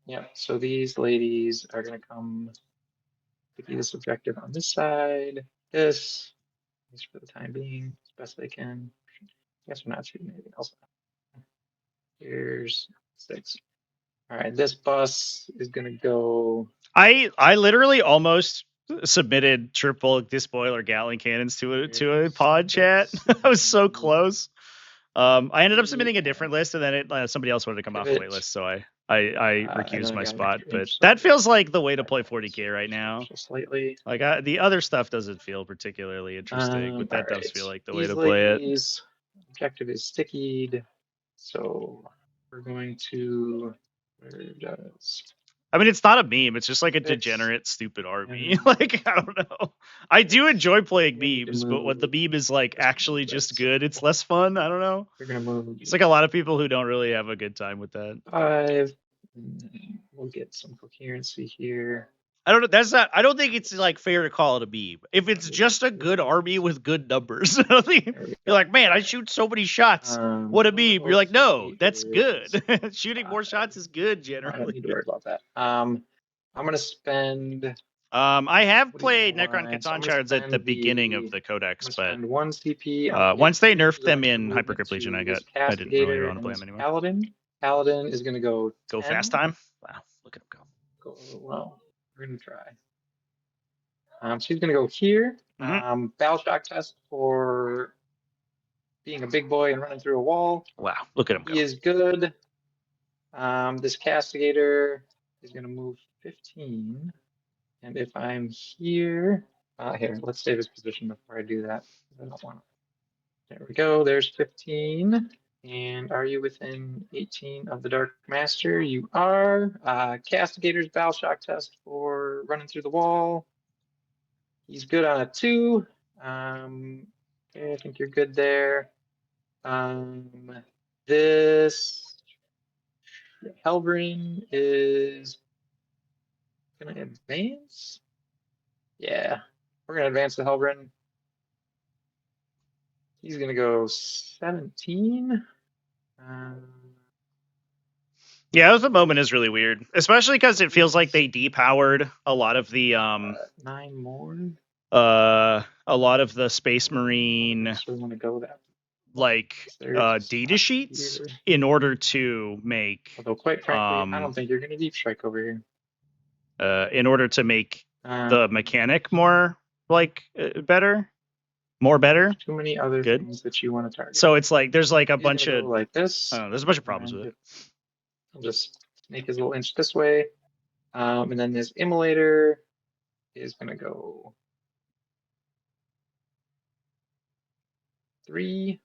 Yep. So these ladies are going to come pick this objective on this side. This, at least for the time being, as best they can. I guess we're not shooting anything else. Here's 6. All right, this bus is going to go. I literally almost submitted triple despoiler Gatling cannons to a pod chat. I was so close. I ended up submitting a different list, and then somebody else wanted to come off the wait list, so I recused my spot. But that feels like the way to play 40k right now. Slightly. Like the other stuff doesn't feel particularly interesting, but that does feel like the way to play it. Objective is stickied, so we're going to. Where does? I mean, it's not a meme. It's just like a degenerate, stupid army. Like, I don't know. I do enjoy playing memes, but when the meme is like actually just good, it's less fun. I don't know. We're gonna move. It's like a lot of people who don't really have a good time with that. 5. We'll get some coherency here. I don't know. That's not. I don't think it's like fair to call it a meme. If it's just a good army with good numbers, I don't think you're like, man, I shoot so many shots. What a meme. You're like, no, that's good. Shooting more shots is good generally. I don't need to worry about that. I'm gonna spend. I have played Necron Catan shards at the beginning of the Codex, but 1 CP. once they nerfed them in Hypercrypt Legion, I didn't really want to play them anymore. Paladin is gonna go fast time. Wow, look at him go. Well, we're gonna try. She's gonna go here. Battle shock test for being a big boy and running through a wall. Wow, look at him go. He is good. This castigator is gonna move 15. And if I'm here, here, let's save his position before I do that. I don't want to. There we go. There's 15. And are you within 18 of the Dark Master? You are. Castigator's Battle Shock test for running through the wall. He's good on a 2. Okay, I think you're good there. This Helbrin is gonna advance. Yeah, we're gonna advance the Helbrin. He's gonna go 17. Yeah, the moment is really weird, especially because it feels like they depowered a lot of the 9 more. A lot of the Space Marine. So we want to go that. Like data sheets in order to make. Although quite frankly, I don't think you're gonna deep strike over here. In order to make the mechanic more like better. More better. Too many other things that you want to target. So it's like there's like a bunch of like this. There's a bunch of problems with it. I'll just make his little inch this way, and then this immolator is gonna go 3.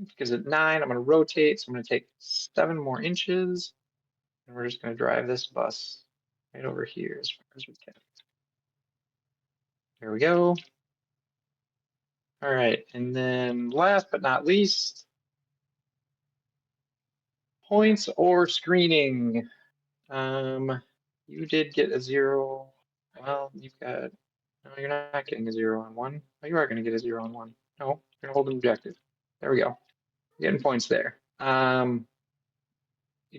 Because at 9, I'm gonna rotate, so I'm gonna take 7 more inches, and we're just gonna drive this bus right over here as far as we can. There we go. All right, and then last but not least, points or screening. You did get a 0. Well, you've got. No, you're not getting a 0 on 1. Oh, you are going to get a 0 on 1. No, you're going to hold an objective. There we go. You're getting points there. You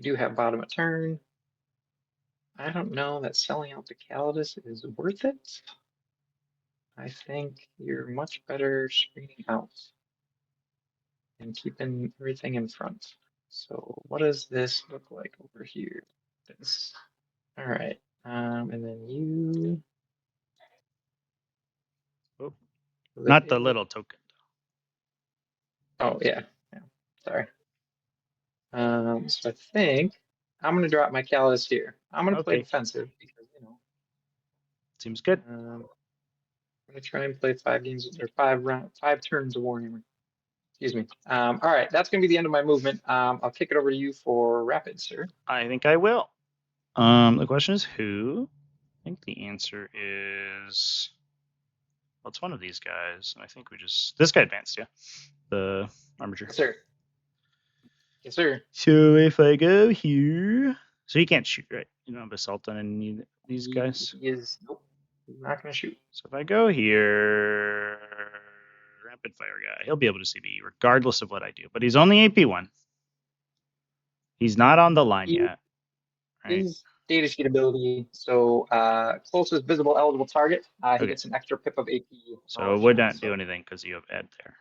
do have bottom of turn. I don't know that selling out the Calidus is worth it. I think you're much better screening out and keeping everything in front. So what does this look like over here? This. All right. And then you. Oh, not the Liquid. little token. Oh yeah. Yeah. Sorry. So I think I'm gonna drop my Callus here. I'm gonna play Okay, defensive because seems good. I'm gonna try and play 5 games or 5 turns of Warhammer. Excuse me. All right, that's gonna be the end of my movement. I'll kick it over to you for rapid, sir. I think I will. The question is who? I think the answer is, well, it's one of these guys. And I think we just, this guy advanced, yeah. The armature. Yes, sir. Yes, sir. So if I go here, so he can't shoot, right? You don't have assault on any of these guys. He is nope. He's not gonna shoot. So if I go here, rapid fire guy, he'll be able to see me regardless of what I do. But he's on the AP one. He's not on the line yet. Right? His data sheet ability. So closest visible eligible target. He Okay. gets an extra pip of AP. So it would not do anything because you have Ed there.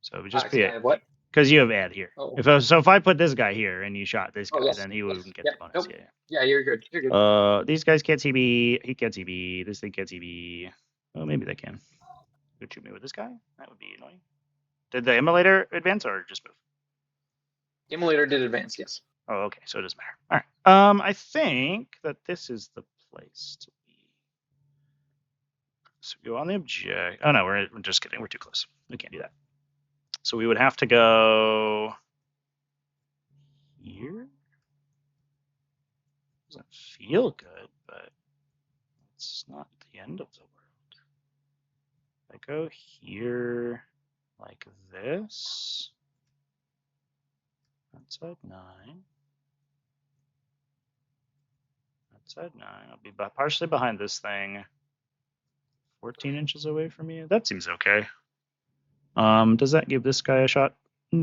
So it would just be what? because you have Ed here. Oh. If I put this guy here and you shot this guy, yes, then he wouldn't get yep, the bonus. nope. Yeah. Yeah, you're good. You're good. These guys can't see me. He can't see me. This thing can't see me. Oh, maybe they can. Could shoot me with this guy? That would be annoying. Did the immolator advance or just move? Immolator did advance, yes. Oh, okay. So it doesn't matter. All right. I think that this is the place to be. So go on the object. Oh no, we're just kidding. We're too close. We can't do that. So we would have to go here. Doesn't feel good, but it's not the end of the world. If I go here like this, that's at 9. That's at 9. I'll be partially behind this thing. 14 inches away from you. That seems okay. Does that give this guy a shot? It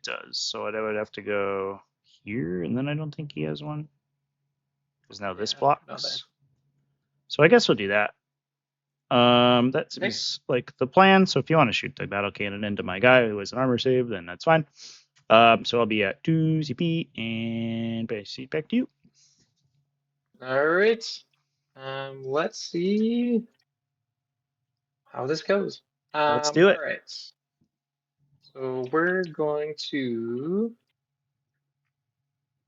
does. So I would have to go here, and then I don't think he has one. Because now this blocks. So I guess we'll do that. That seems like the plan. So if you want to shoot the battle cannon into my guy who has an armor save, then that's fine. So I'll be at 2 CP and back to you. All right. Let's see how this goes. Let's do it. All right. So we're going to.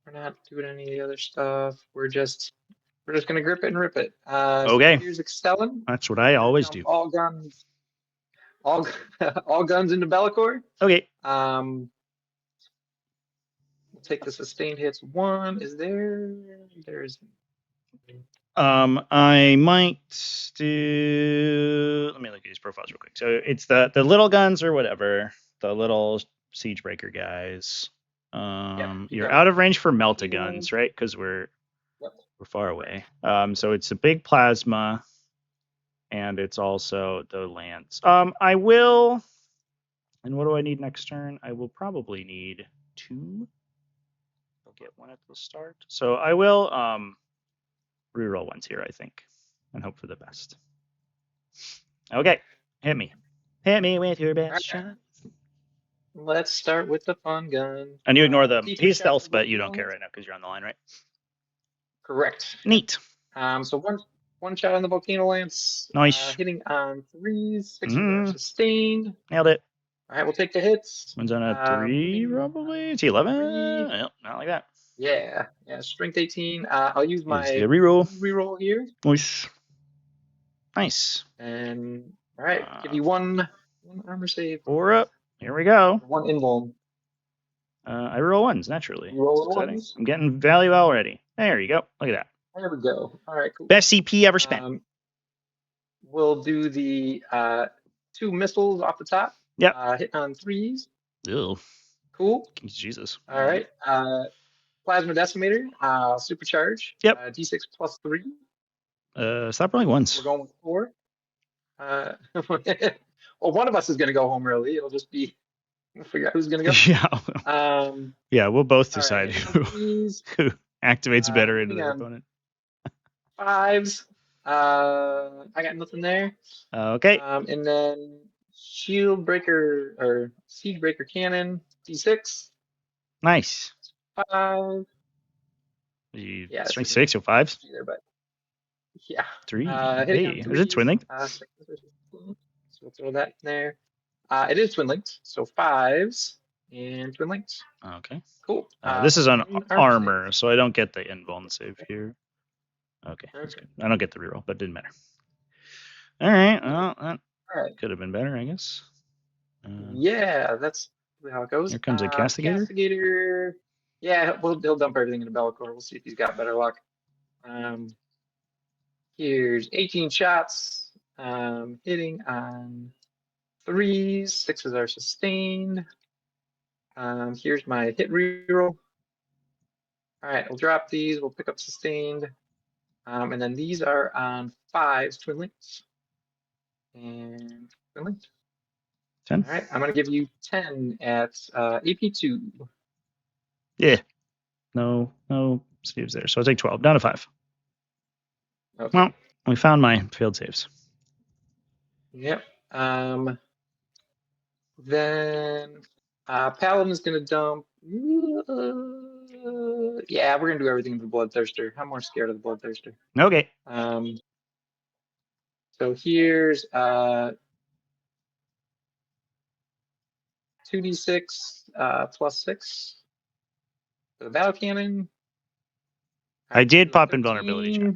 We're not doing any of the other stuff. We're just gonna grip it and rip it. Okay. So here's Excelling. That's what I always do. All guns. All guns into Bellicor. Okay. We'll take the sustained hits 1. Is there? There's. I might do. Let me look at these profiles real quick. So it's the little guns or whatever, the little siege breaker guys. You're out of range for melta guns, right? Because we're far away. So it's a big plasma, and it's also the lance. I will. And what do I need next turn? I will probably need 2. I'll get 1 at the start. So I will reroll ones here, I think, and hope for the best. Okay, hit me. Hit me with your best shot. Let's start with the fun gun. And you ignore the he's stealth, but you don't care right now because you're on the line, right? Correct. Neat. So one shot on the volcano lance. Nice. Hitting on 3s, 6 sustained. Nailed it. All right, we'll take the hits. One's on a 3, probably. It's 11. Nope, not like that. Yeah. Strength 18. I'll use my reroll here. Nice. And all right, give you one armor save. 4 up. Here we go. 1 invuln. I roll 1s naturally. You roll 1s. I'm getting value already. There you go. Look at that. There we go. All right, cool. Best CP ever spent. We'll do the 2 missiles off the top. Yep. Hit on 3s. Ew. Cool. Jesus. All right. Plasma decimator. Supercharge. Yep. D6 plus 3. Stop rolling 1s. We're going with 4. Well, one of us is going to go home early. It'll just be. We'll figure out who's going to go. Yeah. We'll both decide who activates better into the opponent. 5s. I got nothing there. Okay. And then shield breaker or siege breaker cannon, D6. Nice. 5. You Yeah, this strength isn't 6, so 5s. either, but yeah. 3. Hitting on Hey, is it twin 3s. linked? 6 so we'll throw that in there. It is twin linked, so 5s and twin linked. Okay. Cool. This is on 1 armor, save. so I don't get the invuln save Okay. here. Okay, that's Okay. good. I don't get the reroll, but it didn't matter. All right. Well, that All right. could have been better, I guess. Yeah, that's how it goes. Here comes a castigator. Castigator. Yeah, he'll dump everything into Bellicor. We'll see if he's got better luck. Here's 18 shots. Hitting on 3s. 6s are sustained. Here's my hit reroll. All right, we'll drop these. We'll pick up sustained. And then these are on 5s, twin links. And twin linked. 10. All right, I'm going to give you 10 at AP2. Yeah. No saves there. So I'll take 12. Down to 5. Okay. Well, we found my failed saves. Yep. Then Paladin is going to dump. Yeah, we're going to do everything to the Bloodthirster. I'm more scared of the Bloodthirster. Okay. So here's 2d6 plus 6 for the battle cannon. I did pop 13. invulnerability check.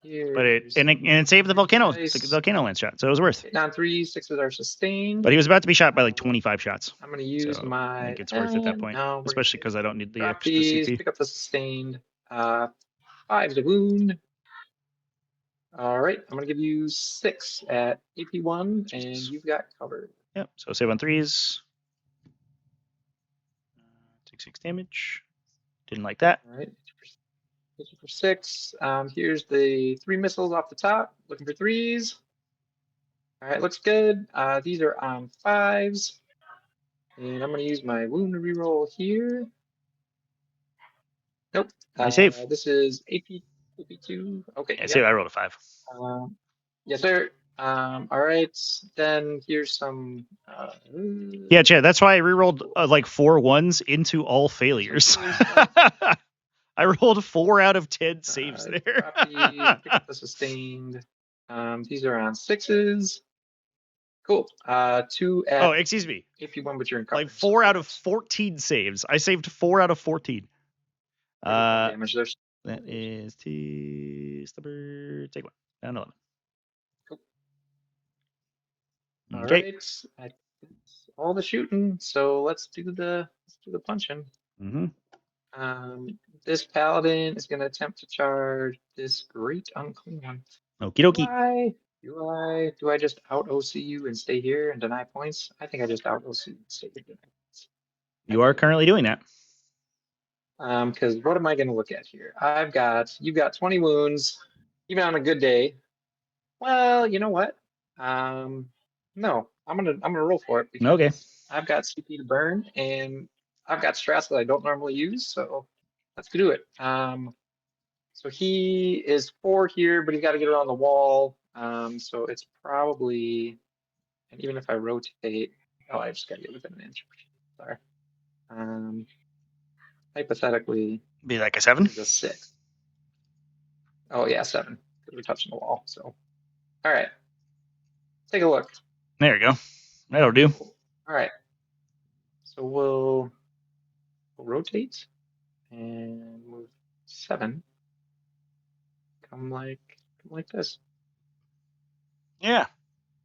But Here's it saved the volcano dice. lance shot, so it was worth. Hitting on 3s, 6s are sustained. But he was about to be shot by like 25 shots. I'm going to use so my. I think it's worth at that point, No, especially because I don't need the drop extra these, CP. pick up the sustained. 5 to wound. All right, I'm going to give you 6 at AP1, and you've got covered. Yep, so save on 3s. Take 6 damage. Didn't like that. All right, hit you for 6. Here's the 3 missiles off the top. Looking for 3s. All right, looks good. These are on 5s. And I'm going to use my wound reroll here. Nope. I save. This is AP2. Okay. Yeah, save. I rolled a 5. Yes, sir. All right. Then here's some. Yeah, Chad. That's why I rerolled like 4 1s into all failures. I rolled 4 out of 10 saves there. Pick up the sustained. These are on 6s. Cool. 2 at. Oh, excuse me. AP1, but you're in coverage. Like 4 out of 14 saves. I saved 4 out of 14. Damage there. That is T. Stubber. Take 1. Down 11. Cool. Okay. All right. That's all the shooting. So let's do the punching. This paladin is going to attempt to charge this great unclean one. Okie dokie. Do I just out OC you and stay here and deny points? I think I just out OC and stay here and deny points. You are currently doing that. Because what am I going to look at here? You've got 20 wounds, even on a good day. Well, you know what? No, I'm gonna roll for it because Okay. I've got CP to burn and I've got strats that I don't normally use, so let's do it. So he is 4 here, but he's got to get around the wall. So it's probably, and even if I rotate, I just got to get within an inch. Sorry. Hypothetically, be like a 7. It's a 6. Oh yeah, 7 because we're touching the wall. So, all right, take a look. There you go. That'll do. All right. So we'll rotate and move 7. Come like this. Yeah.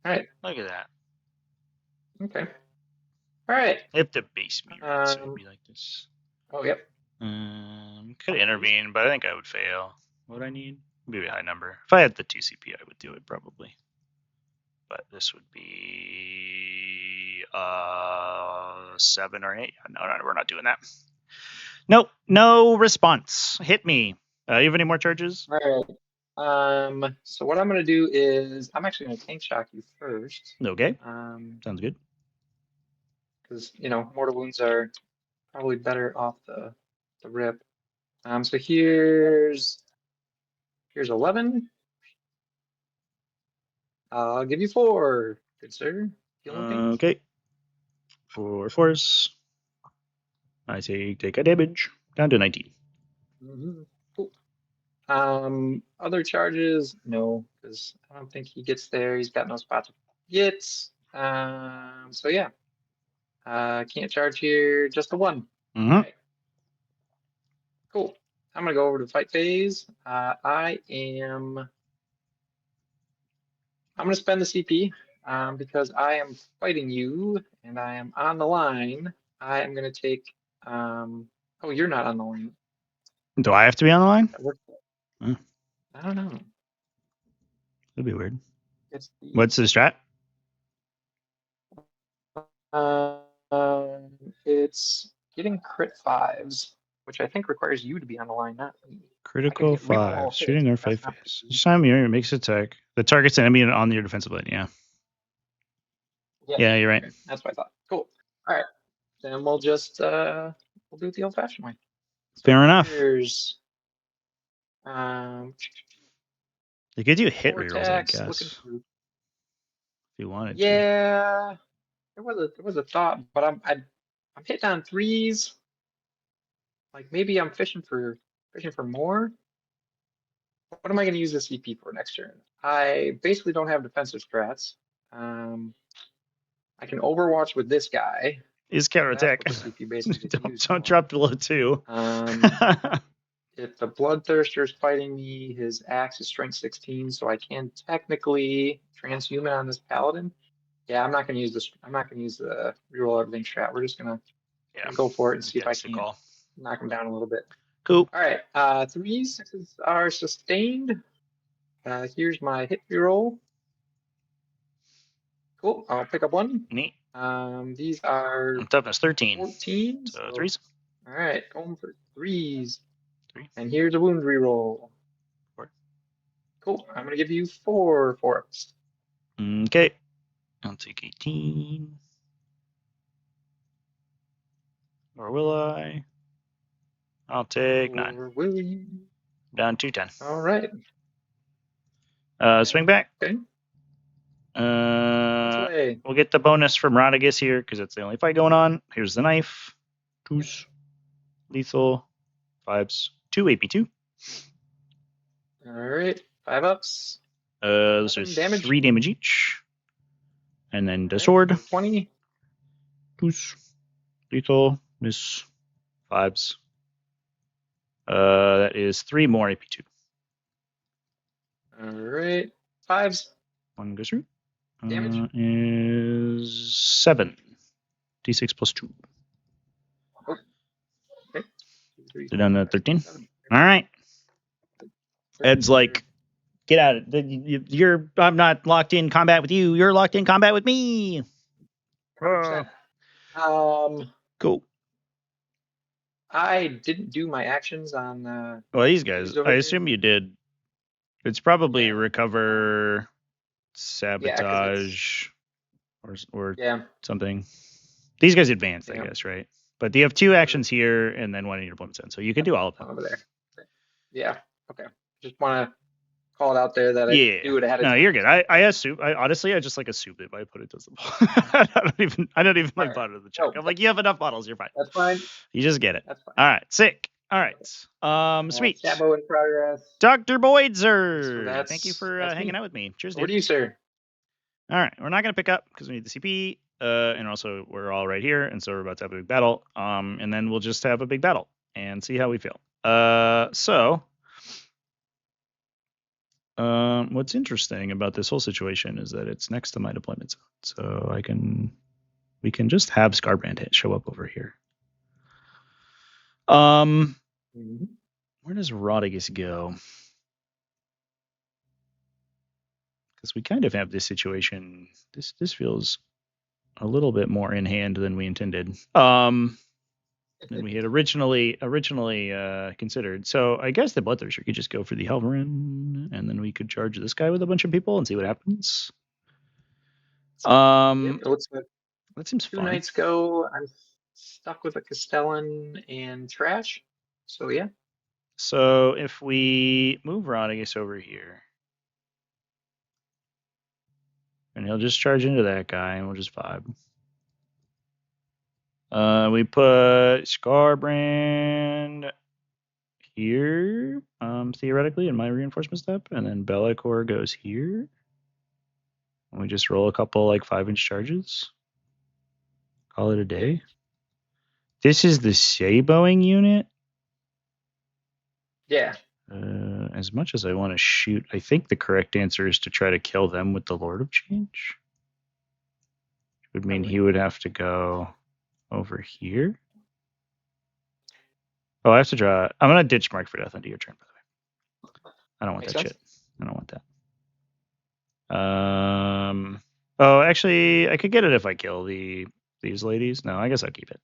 All right. Look at that. Okay. All right. If the base mirror would be like this. Oh, yep. Could intervene, but I think I would fail. What I need? Maybe a high number. If I had the 2 CP, I would do it probably. But this would be 7 or 8. No, we're not doing that. Nope, no response. Hit me. You have any more charges? All right. So what I'm gonna do is I'm actually gonna tank shock you first. Okay. Sounds good. Because mortal wounds are probably better off the rip. So here's Here's 11. I'll give you 4. Good sir. Feeling things. Okay. 4 force. I take a damage. Down to 19. Cool. Other charges? No, because I don't think he gets there. He's got no spot to get. So yeah. Can't charge here. Just a 1. Mm-hmm. All right. Cool. I'm gonna go over to fight phase. I'm gonna spend the CP because I am fighting you and I am on the line. I am gonna take. Oh, you're not on the line. Do I have to be on the line? That works. Oh. I don't know. That'd be weird. It's the. What's the strat? It's getting crit 5s, which I think requires you to be on the line, not me. Critical We can all 5. hit, Shooting or but that's fight not phase. the- Each time you makes attack. The target's enemy on your defensive line. Yeah. Yeah, you're right. Okay, that's what I thought. Cool. All right. Then we'll just we'll do it the old-fashioned way. So Fair enough. Here's They could do hit 4 rerolls, I attacks. Looking guess, for, if you wanted to. yeah, there was a thought, but I'm hitting on 3s. Like maybe I'm fishing for more. What am I going to use the CP for next turn? I basically don't have defensive strats. I can Overwatch with this guy. Is That's counterattack. what the CP basically gets used don't for. drop below 2. If the Bloodthirster is fighting me, his axe is strength 16, so I can technically transhuman on this paladin. Yeah, I'm not going to use this. I'm not going to use the reroll everything strat. We're just going to go for it and see if I can knock him down a little bit. Cool. All right, 3s, 6s are sustained. Here's my hit reroll. Cool. I'll pick up 1. Neat. These are Toughness 13. 14. So 3s. All right, going for 3s. 3. And here's a wound reroll. 4. Cool. I'm gonna give you 4 forks. Okay. I'll take 18. Or will I? I'll take 9. Or will you? Down to 10. All right. Swing back. Okay. We'll get the bonus from Rodigus here because it's the only fight going on. Here's the knife. 2s. Lethal. 5s. 2 AP2. All right. 5 ups. Those are damage. 3 damage each. And then the Right. sword. 20. 2s. Lethal. Miss. 5s. That is 3 more AP2. All right. 5s. 1 goes through. Damage. Is 7. D6 plus 2. Oh. Okay. 2, 3, Down to 13. 7. All right. Ed's like, get out of it. I'm not locked in combat with you. You're locked in combat with me. 100%. Cool. I didn't do my actions on. Well, these guys, I assume you did. It's probably recover, sabotage, or something. These guys advanced, I guess, right? But you have 2 actions here and then 1 in your deployment zone, so you can do all of them. Over there. Yeah. Okay. Just want to call it out there that I do it ahead of time. No, you're good. I assume. Honestly, I just like assume if I put it does the I don't even like bother the check. I'm like, you have enough bottles, you're fine. That's fine. You just get it. That's fine. All right, sick. All right. Sweet. Cabo in progress. Dr. Boydzer. Thank you for hanging out with me. Cheers, dude. What do you, sir? All right, we're not gonna pick up because we need the CP. And also we're all right here, and so we're about to have a big battle. And then we'll just have a big battle and see how we feel. What's interesting about this whole situation is that it's next to my deployment zone, so we can just have Scarbrand show up over here. Where does Rodigus go? Because we kind of have this situation. This feels a little bit more in hand than we intended. Than we had originally considered. So I guess the Bloodthirster could just go for the Helverin, and then we could charge this guy with a bunch of people and see what happens. It looks like that seems 2 fun. nights ago, I'm stuck with a Castellan and trash. So yeah. So if we move Rodriguez over here, and he'll just charge into that guy, and we'll just vibe. We put Scarbrand here, theoretically, in my reinforcement step, and then Bellicor goes here. And we just roll a couple like 5-inch charges. Call it a day. This is the Saboing unit. Yeah. As much as I want to shoot, I think the correct answer is to try to kill them with the Lord of Change. Which would mean he would have to go over here. Oh, I have to draw. I'm going to ditch Mark for Death into your turn, by the way. I don't want Makes that sense. shit. I don't want that. Oh, actually, I could get it if I kill these ladies. No, I guess I'll keep it.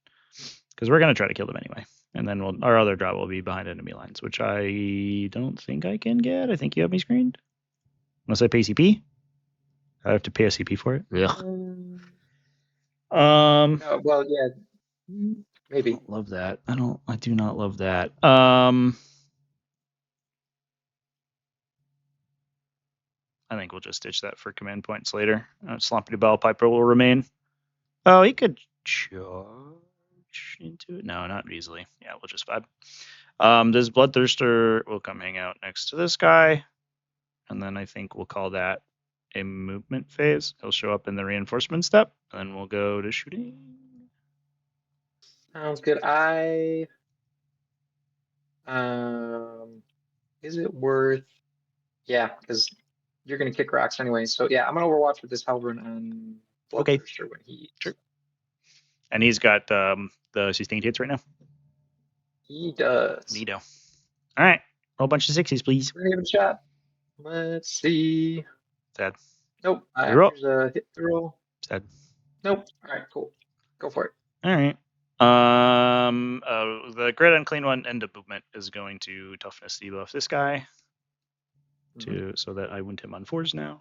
Because we're going to try to kill them anyway. And then our other draw will be behind enemy lines, which I don't think I can get. I think you have me screened. Unless I pay CP. I have to pay a CP for it. Yeah. No, well, yeah, maybe. I don't love that. I do not love that. I think we'll just ditch that for command points later. Sloppy Bell Piper will remain. Oh, he could charge into it. No, not easily. Yeah, we'll just vibe. This Bloodthirster will come hang out next to this guy. And then I think we'll call that a movement phase. He'll show up in the reinforcement step, and then we'll go to shooting. Sounds good. Is it worth? Yeah, because you're gonna kick rocks anyway. So yeah, I'm gonna overwatch with this Halberd and Bloodthirster when he. Sure. And he's got the sustained hits right now. He does. Neato. All right, roll a bunch of 60s, please. We're gonna give it a shot. Let's see. Sad. Nope. Here's a hit throw. Sad. Nope. All right, cool. Go for it. All right. The Great Unclean One end of movement is going to toughness debuff this guy so that I wound him on 4s now.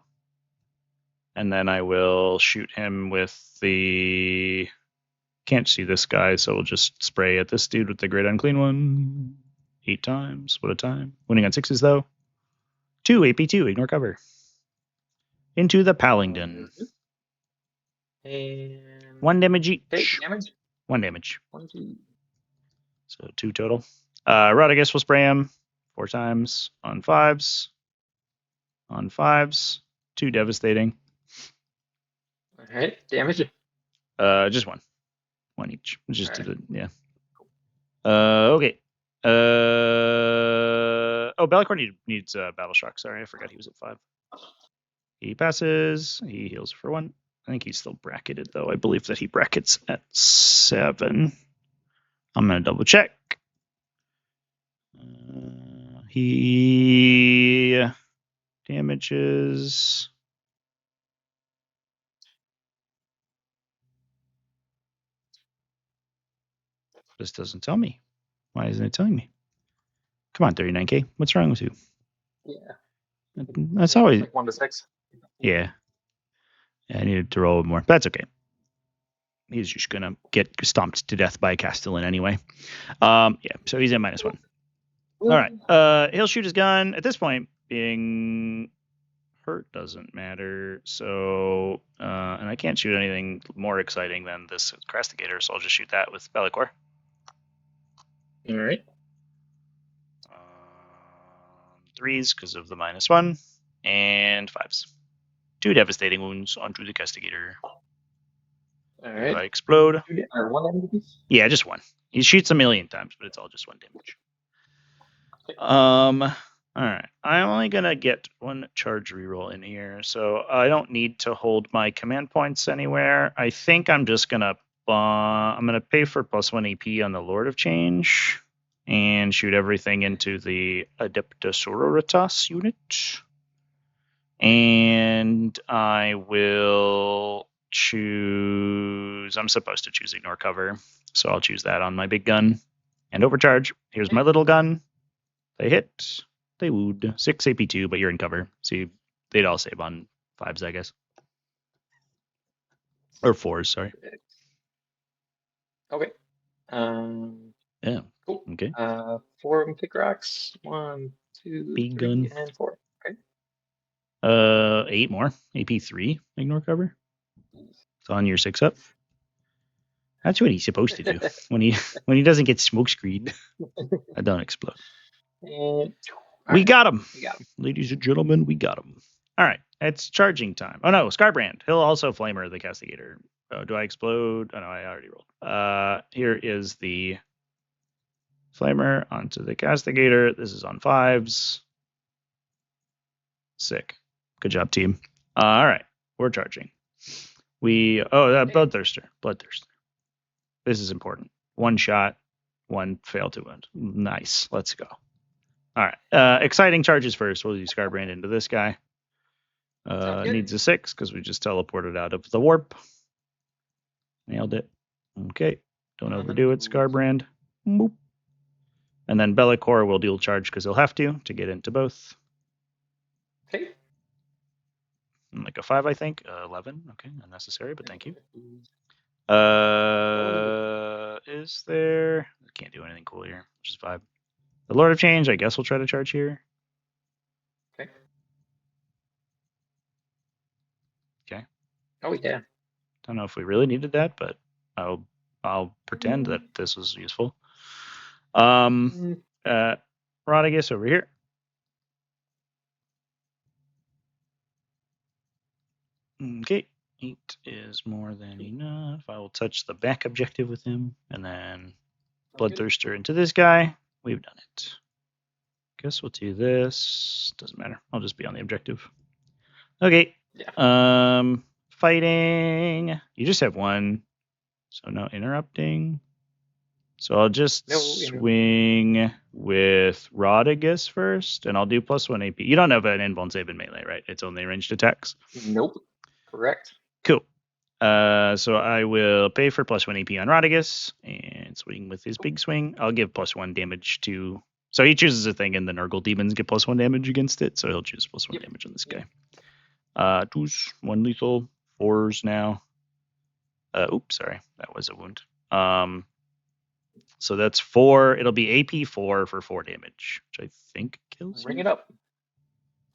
And then I will shoot him with the. Can't see this guy, so we'll just spray at this dude with the Great Unclean One. 8 times. What a time. Winning on 6s, though. 2 AP2. Ignore cover. Into the Paladin. And 1 damage each. okay, damage. 1 damage. 1, 2. So 2 total. Rodriguez will spray him 4 times on 5s. On 5s. 2 devastating. All right, damage. Just 1. 1 each. Just right. did it. Yeah. Okay. Bellicor needs Battle Shock. Sorry, I forgot he was at 5. He passes. He heals for 1. I think he's still bracketed, though. I believe that he brackets at 7. I'm going to double check. He damages. This doesn't tell me. Why isn't it telling me? Come on, 39K. What's wrong with you? Yeah. That's always like 1 to 6. Yeah. I needed to roll more. That's okay. He's just gonna get stomped to death by Castellan anyway. Yeah, so he's at -1. All right. He'll shoot his gun. At this point, being hurt doesn't matter. So, and I can't shoot anything more exciting than this Crastigator, so I'll just shoot that with Bellicor. All right. 3s because of the -1, and 5s. 2 devastating wounds onto the Castigator. All right. I explode. 1 damage piece? Yeah, just 1. He shoots a million times, but it's all just 1 damage. All right. I'm only gonna get 1 charge reroll in here, so I don't need to hold my command points anywhere. I think I'm just gonna pay for +1 AP on the Lord of Change and shoot everything into the Adeptus Sororitas unit. And I will choose. I'm supposed to choose Ignore Cover, so I'll choose that on my big gun. And overcharge. Here's my little gun. They hit. They wound. 6 AP2, but you're in cover. See, they'd all save on 5s, I guess. Or 4s, sorry. Okay. Yeah. Cool. Okay. 4 of them pick rocks. 1, 2, Big 3, gun. and 4. Okay. 8 more. AP3. Ignore cover. It's on your 6 up. That's what he's supposed to do when he doesn't get smoke screened. I don't explode. And We got him. we got him. Ladies and gentlemen, we got him. All right, it's charging time. Oh no, Scarbrand. He'll also flamer the castigator. Oh, do I explode? Oh no, I already rolled. Here is the flamer onto the castigator. This is on 5s. Sick. Good job, team. All right, we're charging. Bloodthirster. This is important. 1 shot, 1 fail to wound. Nice. Let's go. All right. Exciting charges first. We'll use Scarbrand into this guy. Needs a 6 because we just teleported out of the warp. Nailed it. Okay. Don't overdo it, Scarbrand. Boop. And then Bellicor will dual charge because he'll have to get into both. Okay. Like a 5, I think. 11. Okay. Unnecessary, but thank you. Is there? Can't do anything cool here, which is 5. The Lord of Change, I guess we'll try to charge here. Okay. Okay. Oh yeah. Don't know if we really needed that, but I'll pretend that this was useful. Rodigus over here. Okay. 8 is more than enough. I will touch the back objective with him, and then Bloodthirster into this guy. We've done it. Guess we'll do this. Doesn't matter. I'll just be on the objective. Okay. Yeah. Fighting. You just have 1, so no interrupting. So I'll just swing with Rodigus first, and I'll do +1 AP. You don't have an invuln save in melee, right? It's only ranged attacks. Nope. Correct. Cool. So I will pay for +1 AP on Rodigus and swing with his big swing. I'll give +1 damage to. So he chooses a thing, and the Nurgle demons get +1 damage against it. So he'll choose +1 damage on this guy. 2s, 1 lethal, 4s now. Oops, sorry, that was a wound. So that's 4. It'll be AP 4 for 4 damage, which I think kills. Bring it up.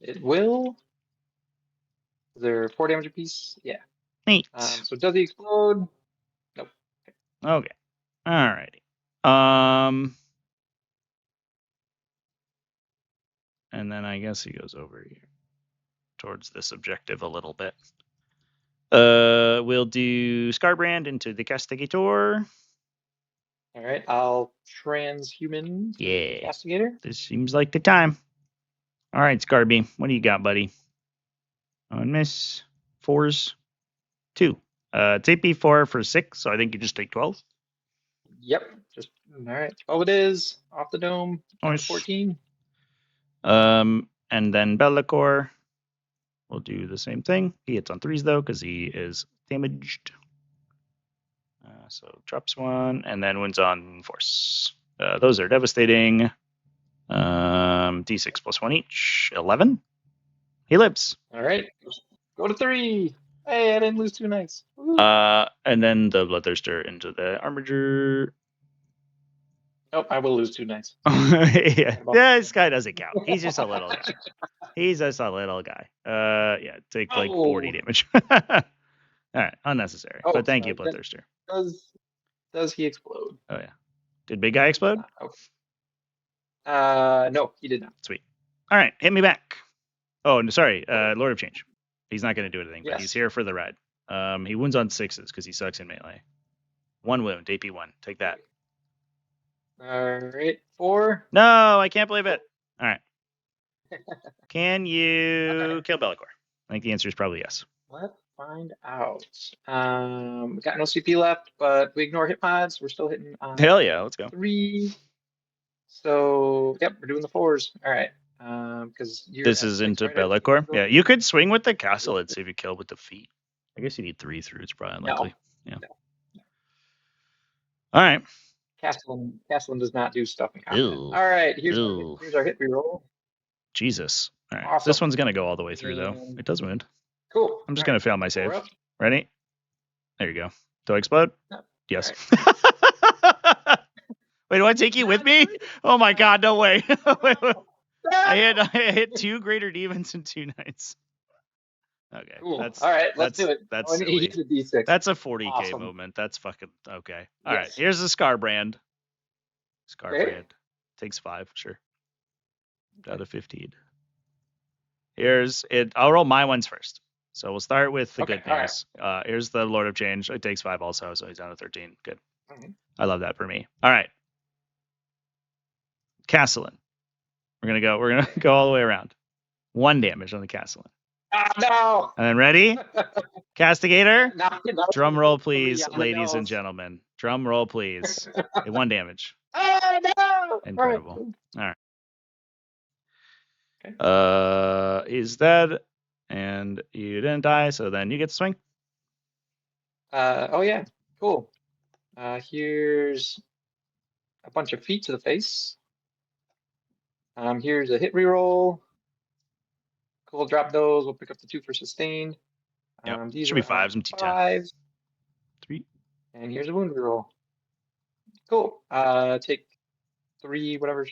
It will. Is there 4 damage apiece? Yeah. Neat. So does he explode? Nope. Okay. Alrighty. And then I guess he goes over here towards this objective a little bit. We'll do Scarbrand into the Castigator. All right, I'll transhuman the Castigator. This seems like the time. All right, Scarby, what do you got, buddy? On miss. 4s. 2. It's AP 4 for 6, so I think you just take 12. Yep. Just all right. 12 it is. Off the dome. Nice. 14. And then Bellicor will do the same thing. He hits on 3s though, because he is damaged. So drops 1, and then wins on force. Those are devastating. D6 +1 each. 11. He lives. All right. Go to 3. Hey, I didn't lose 2 knights. And then the Bloodthirster into the Armiger. Oh, I will lose 2 knights. Yeah, this guy doesn't count. He's just a little guy. He's just a little guy. Yeah, take like 40 damage. All right, unnecessary. But thank you, Bloodthirster. Does he explode? Oh yeah. Did big guy explode? No, he did not. Sweet. All right, hit me back. Oh, no, sorry, Lord of Change. He's not going to do anything, but he's here for the ride. He wounds on 6s because he sucks in melee. 1 wound, AP 1. Take that. All right, 4. No, I can't believe it. All right. Can you kill Bellicor? I think the answer is probably yes. Let's find out. We got no CP left, but we ignore hit mods. We're still hitting on Hell yeah, let's go. 3. So, yep, we're doing the 4s. All right. Because this is into Bellicor. Yeah, you could swing with the castle and see if you kill with the feet. I guess you need 3 through. It's probably unlikely. No. Yeah. No. All right. Castellan does not do stuff in combat. All right, here's our hit reroll. Jesus. All right. Awesome. This one's going to go all the way through, though. It does wound. Cool. I'm just going to fail my save. Ready? There you go. Do I explode? No. Yes. Wait, do I take you with me? Oh my god, no way. Wait, wait. I hit 2 greater demons and 2 knights. Okay. Cool. That's All right, let's do it. That's Oh, silly. he's a D6. That's a 40k Awesome. movement. That's fucking okay. All right. Yes. Here's the Scar brand. Scar Okay. brand. Takes 5, sure. Out of 15. Here's it. I'll roll my ones first. So we'll start with the good all news. Here's the Lord of Change. It takes 5 also, so he's down to 13. Good. Mhm. I love that for me. All right. Castellan. We're gonna go all the way around. 1 damage on the Castellan. Ah, no. And then ready? Castigator. No, Drum roll, three please, on the ladies and nose. gentlemen. Drum roll, please. 1 damage. Oh no! Incredible. All right. All right. Okay. He's dead, and you didn't die, so then you get to swing. Oh yeah, cool. Here's a bunch of feet to the face. Here's a hit reroll. Cool, drop those. We'll pick up the 2 for sustained. Yep. These Should be are 5s. I'm T10. 5s. 3. And here's a wound reroll. Cool. Take 3, whatever.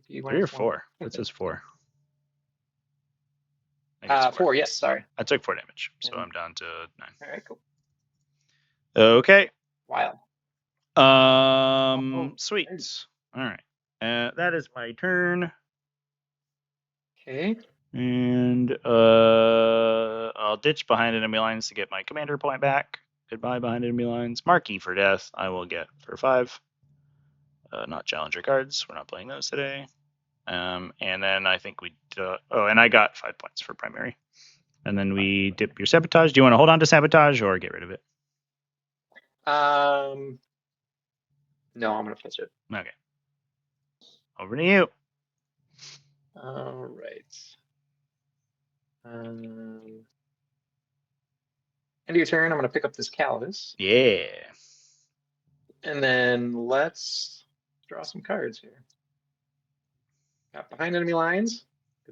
3 or 4? It says 4. 4, yes, sorry. I took 4 damage, so And- I'm down to 9. All right, cool. Okay. Wild. Sweet. All right. That is my turn. Okay. And I'll ditch behind enemy lines to get my commander point back. Goodbye behind enemy lines. Marquee for death. I will get for 5. Not challenger cards. We're not playing those today. And then I think we. And I got 5 points for primary. And then we dip your sabotage. Do you want to hold on to sabotage or get rid of it? No, I'm gonna pitch it. Okay. Over to you. All right. End of your turn. I'm gonna pick up this Calvis. Yeah. And then let's draw some cards here. Got behind enemy lines.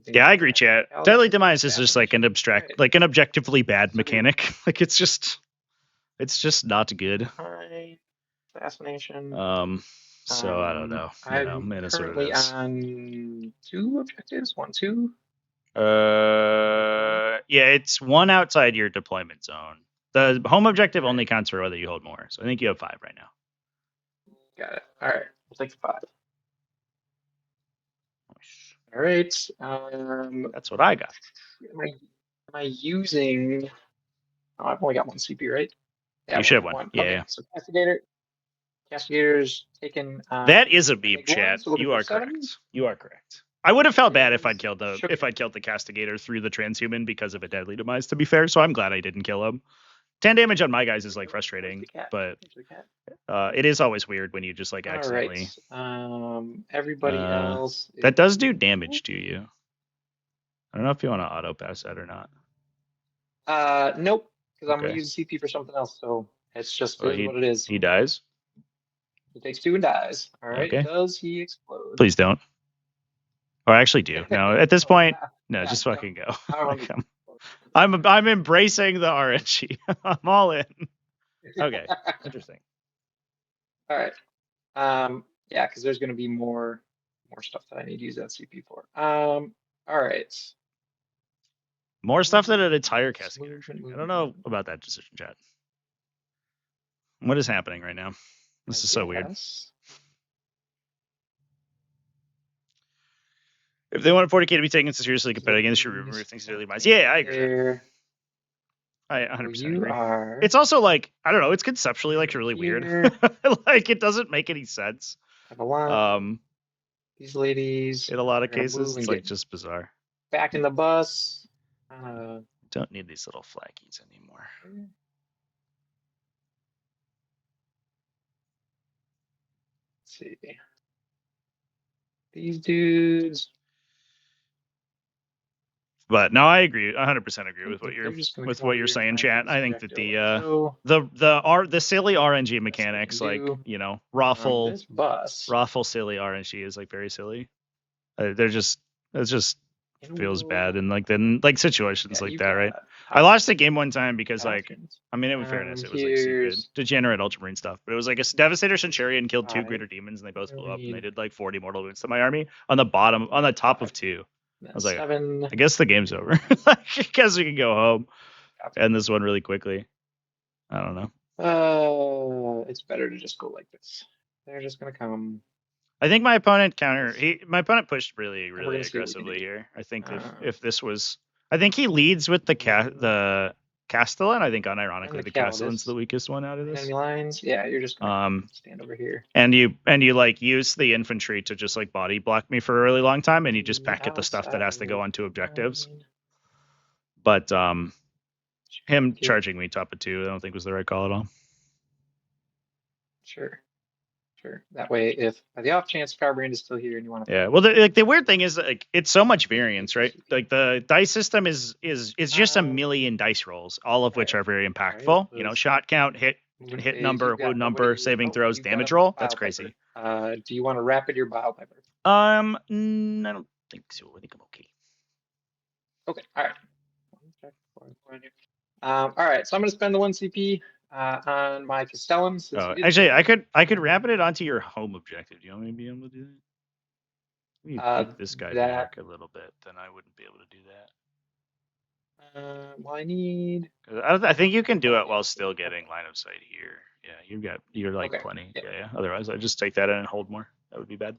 Yeah, I agree, chat. Deadly Demise is just like an abstract, Right. like an objectively bad mechanic. Like it's just not good. Behind assassination. So I don't know. You know, I'm it is what it currently is. on 2 objectives. 1, 2. Yeah, it's 1 outside your deployment zone. The home objective only counts for whether you hold more. So I think you have 5 right now. Got it. All right. We'll take the 5. All right. That's what I got. Am I using? Oh, I've only got 1 CP, right? You should have 1. Yeah, Okay. yeah. So Castigator's taken. That is a beep, big one, chat. so looking You for are 7. correct. You are correct. I would have felt bad if I'd Is killed shook- the Castigator through the transhuman because of a deadly demise, to be fair. So I'm glad I didn't kill him. 10 damage on my guys is like frustrating, but Where's the cat? it is always weird when you just like All accidentally. right. Everybody else. That does do damage to you. I don't know if you want to auto pass that or not. Nope, because I'm Okay. gonna use CP for something else. So it's just Well, what it is. He dies. He takes 2 and dies. All right. Okay. Does he explode? Please don't. Or actually do. No, at this point, no, Yeah, just no. fucking go. I don't Like, I'm embracing the RNG. I'm all in. Okay. Interesting. All right. Yeah, because there's going to be more stuff that I need to use that CP for. All right. More stuff than an entire Castigator. Movement. I don't know about that decision, chat. What is happening right now? This is so weird. If they want 40k to be taken seriously competitive against, should remove things to daily minds. Yeah, I agree. I 100% agree. It's also like, I don't know, it's conceptually like really weird. Like it doesn't make any sense. These ladies in a lot of cases, it's like just bizarre. Back in the bus. Don't need these little flaggies anymore. Let's see. These dudes. But no, I agree. 100% agree with what you're saying, chat. I think that the silly RNG mechanics, like raffle silly RNG is like very silly. It just feels bad in like situations like that, right? I lost the game one time because, like, options. I mean, in fairness, it was like stupid Here's degenerate Ultramarine stuff, but it was like a Devastator Centurion killed 2 five. Greater Demons and they both We blew up and they need did like 40 mortal wounds to my army on the bottom, on the top of 2. I was like, 7. I guess the game's over. I guess we can go home. Copy. End this one really quickly. I don't know. It's better to just go like this. They're just gonna come. I think my opponent my opponent pushed really, we're really gonna see what we can aggressively do. here. I think if this was, I think he leads with the Castellan. I think unironically the Castellan's the weakest one out of this. Enemy lines. Yeah, you're just gonna stand over here. And you like use the infantry to just like body block me for a really long time, and you just packet the stuff that has to go onto objectives. But him charging me top of 2, I don't think was the right call at all. Sure. That way, if by the off chance Scarbrand is still here and you want to, yeah. Well, the weird thing is like it's so much variance, right? Like the dice system is just a million dice rolls, all of which are very impactful. You know, shot count, hit number, wound number, saving throws, damage roll. That's crazy. Do you want to rapid your Bile Piper? I don't think so. I think I'm okay. Okay. All right. All right. So I'm going to spend the 1 CP on my Castellan. Actually, I could rapid it onto your home objective. Do you want me to be able to do that? You keep this guy back a little bit, then I wouldn't be able to do that. Well, I need. I think you can do it while still getting line of sight here. Yeah, you're like plenty. Yeah. Otherwise, I just take that in and hold more. That would be bad.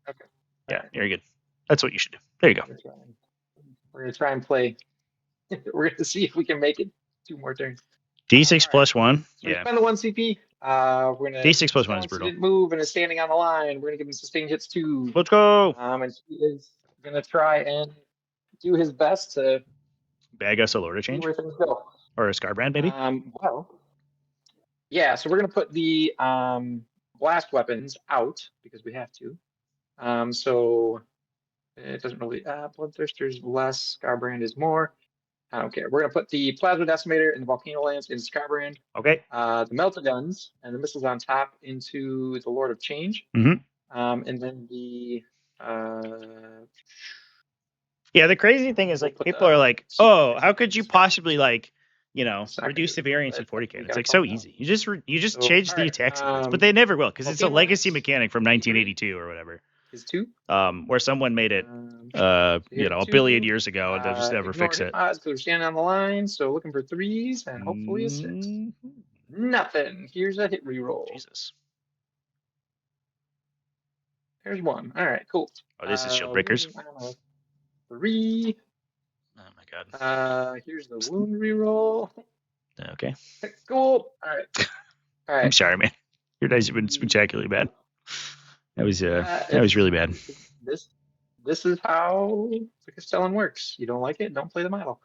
Okay. Yeah, you're good. That's what you should do. There you go. We're gonna try and play. We're gonna see if we can make it 2 more turns. D6 plus 1. So yeah. Spend the 1 CP. We're gonna D6 plus 1 is brutal. Didn't move and is standing on the line. We're gonna give him sustained hits 2. Let's go. And he is gonna try and do his best to bag us a Lord of Change. Where things go. Or a Scarbrand, maybe. Well, yeah. So we're gonna put the blast weapons out because we have to. So it doesn't really. Bloodthirster's less. Scarbrand is more. I don't care. We're gonna put the plasma decimator and the volcano lance in Scarbrand. Okay. The melter guns and the missiles on top into the Lord of Change. Mm-hmm. And then the. Yeah, the crazy thing is like people are like, oh, how could you possibly like, reduce the variance in 40k? It's like so easy. You just change the attack sequence, but they never will because it's a legacy mechanic from 1982 or whatever. Is 2? Where someone made it, a billion years ago, and they'll just never fix it. So we're standing on the line, so looking for 3s and hopefully a 6. Nothing. Here's a hit reroll. Jesus. There's 1. All right, cool. Oh, this is shield breakers. 3. Oh my god. Here's the wound reroll. Okay. Cool. All right. I'm sorry, man. Your dice have been spectacularly bad. That was really bad. This is how the Castellan works. You don't like it? Don't play the model.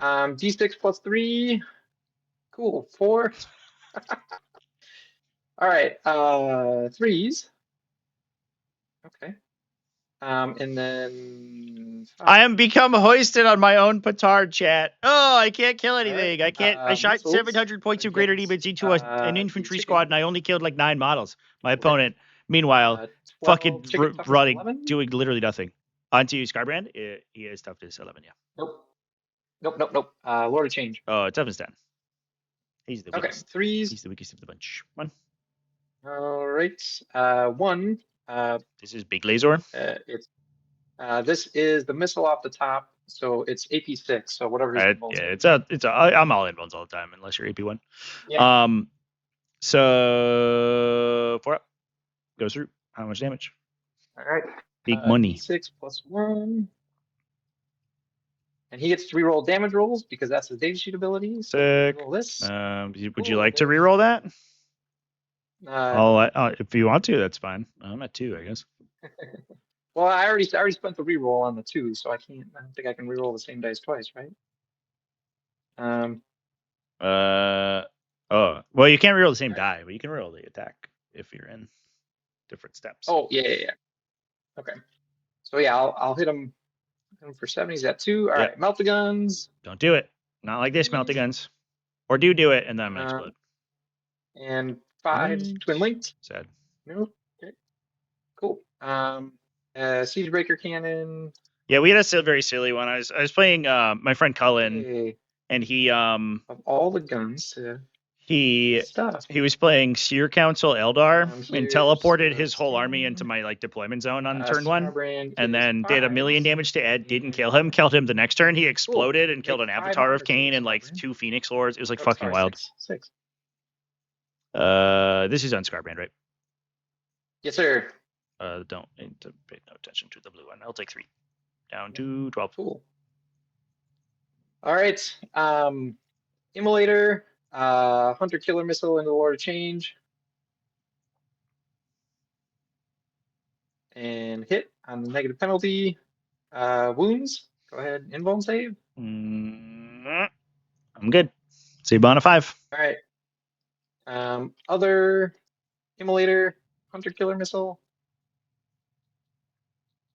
D6 plus 3. Cool. 4. All right. 3s. Okay. And then 5. I am become hoisted on my own petard, chat. Oh, I can't kill anything. I can't. I shot 700 points of Greater Demons into an infantry squad, and I only killed like 9 models. My opponent, meanwhile, fucking running, doing literally nothing. Onto Scarbrand, he is toughness 11. Yeah. Nope. Lord of Change. Oh, toughness 10. He's the weakest. 3s. He's the weakest of the bunch. 1. All right. 1. This is Big Laser. This is the missile off the top, so it's AP6. So whatever. I'm all invulns all the time unless you're AP1. Yeah. So 4 up goes through. How much damage? All right. Big money. 6 plus 1. And he gets to reroll damage rolls because that's his data sheet ability. So sick. Roll this. Would you like to reroll that? If you want to, that's fine. I'm at 2, I guess. Well, I already spent the reroll on the 2, so I don't think I can reroll the same dice twice, right? Well, you can't reroll the same die, but you can reroll the attack if you're in different steps. Oh, yeah. Okay. So yeah, I'll hit him for 7. He's at 2. All right, melt the guns. Don't do it. Not like this, melt the guns. Or do it, and then I'm gonna explode. And 5 twin linked. Sad. No. Okay. Cool. Siege breaker cannon. Yeah, we had a very silly one. I was playing my friend Cullen. and he Of all the guns to he stuff. was playing Seer Council Eldar and Here's teleported his whole army into my like deployment zone on turn one, Scarbrand and is then did 1 million damage to Ed. Didn't kill him. Killed him the next turn. He exploded and killed Make an 5 Avatar of armor Cain saves, and like Scarbrand. 2 Phoenix Lords. It was like Oh, fucking sorry, wild. 6. This is on Scarbrand, right? Yes, sir. Don't need to pay no attention to the blue one. I'll take 3. Down to 12. Cool. All right. Immolator, Hunter Killer Missile into the Lord of Change. And hit on the negative penalty. Wounds. Go ahead, invuln save. I'm good. Save on a 5. All right. Other Immolator, Hunter Killer Missile.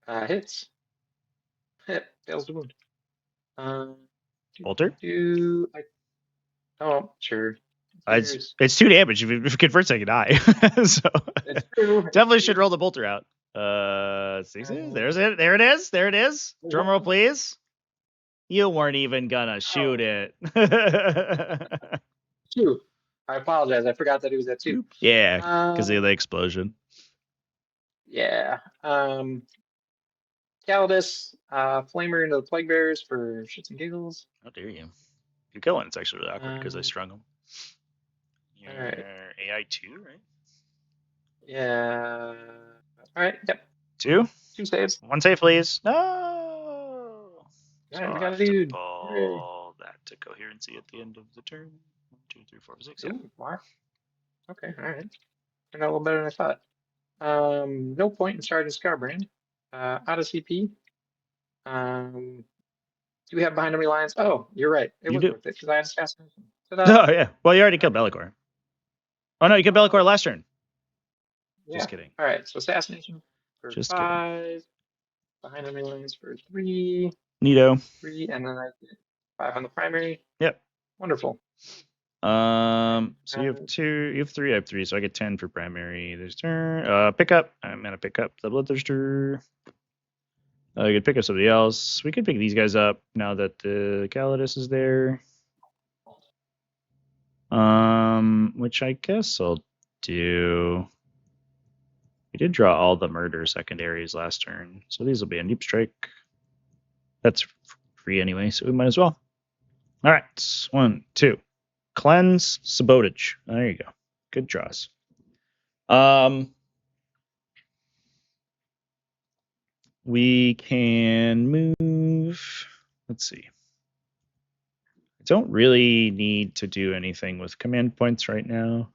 Hits. Hit. Fails to wound. Bolter? Oh, sure. It's 2 damage. If it converts, I can die. So It's true. definitely should roll the bolter out. There's it. There it is. There it is. Drum roll, please. You weren't even gonna shoot it. 2. I apologize. I forgot that it was at 2. Yeah, because of the explosion. Yeah. Calidus, Flamer into the Plague Bearers for shits and giggles. How dare you? You're killing. It's actually really awkward because I strung them. All right. AI 2, right? Yeah. All right. Yep. 2? 2 saves. 1 save, please. No. All So right, we I'll got a have to dude. pull that to coherency at the end of the turn. 1, 2, 3, 4, 5, 6. Yeah. Wow. Okay. All right. Turned out a little better than I thought. No point in starting Scarbrand. Out of CP. Do we have behind enemy lines? Oh, you're right. It was worth it because I had assassination. Oh yeah. Well, you already killed Bellicor. Oh no, you killed Bellicor last turn. Yeah. Just kidding. All right. So assassination for Just 5. kidding. Behind enemy lines for 3. Neato. 3, and then I get 5 on the primary. Yep. Wonderful. So you have 2, you have 3, I have 3, so I get 10 for primary this turn. Pick up. I'm gonna pick up the Bloodthirster. I could pick up somebody else. We could pick these guys up now that the Calidus is there. Which I guess I'll do. We did draw all the murder secondaries last turn, so these will be a Deep Strike. That's free anyway, so we might as well. All right, 1, 2. Cleanse, Sabotage. There you go. Good draws. We can move. Let's see. I don't really need to do anything with command points right now.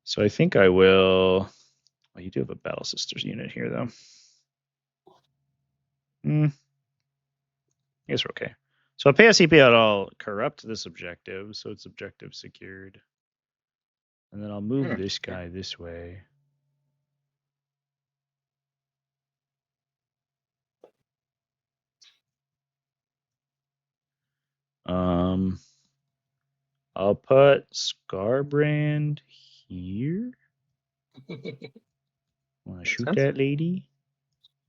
So I think I will. Well, you do have a Battle Sisters unit here, though. I guess we're okay. So I'll pay a CP out. I'll corrupt this objective, so it's objective secured. And then I'll move this guy this way. I'll put Scarbrand here. Want to shoot that lady?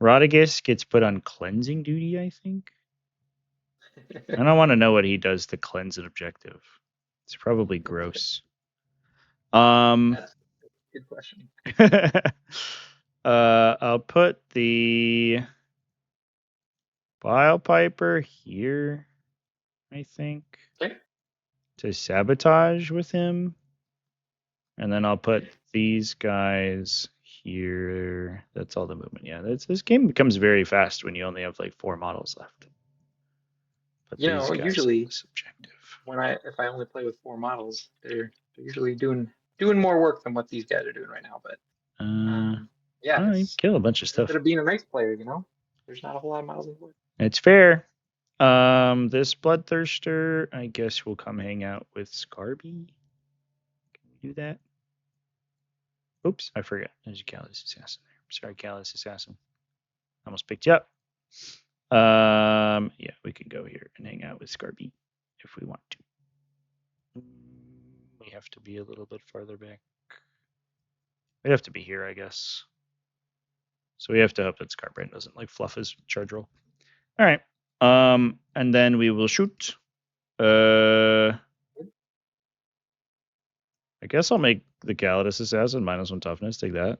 Rodigus gets put on cleansing duty, I think. I don't want to know what he does to cleanse an objective. It's probably gross. That's a good question. I'll put the Bile Piper here, I think. Okay. To sabotage with him. And then I'll put these guys here. That's all the movement. Yeah, this game becomes very fast when you only have like 4 models left. But usually if I only play with 4 models, they're usually doing more work than what these guys are doing right now. But yeah, you kill a bunch of stuff. Instead of being a nice player, there's not a whole lot of models in the board. It's fair. This Bloodthirster, I guess, will come hang out with Scarby. Can we do that? Oops, I forgot. There's a Callous Assassin there. Sorry, Callous Assassin. Almost picked you up. Yeah, we can go here and hang out with Scarby if we want to. We have to be a little bit farther back. We have to be here, I guess. So we have to hope that Scarbrand doesn't like fluff his charge roll. All right. And then we will shoot. I guess I'll make the Calidus Assassin -1 toughness. Take that.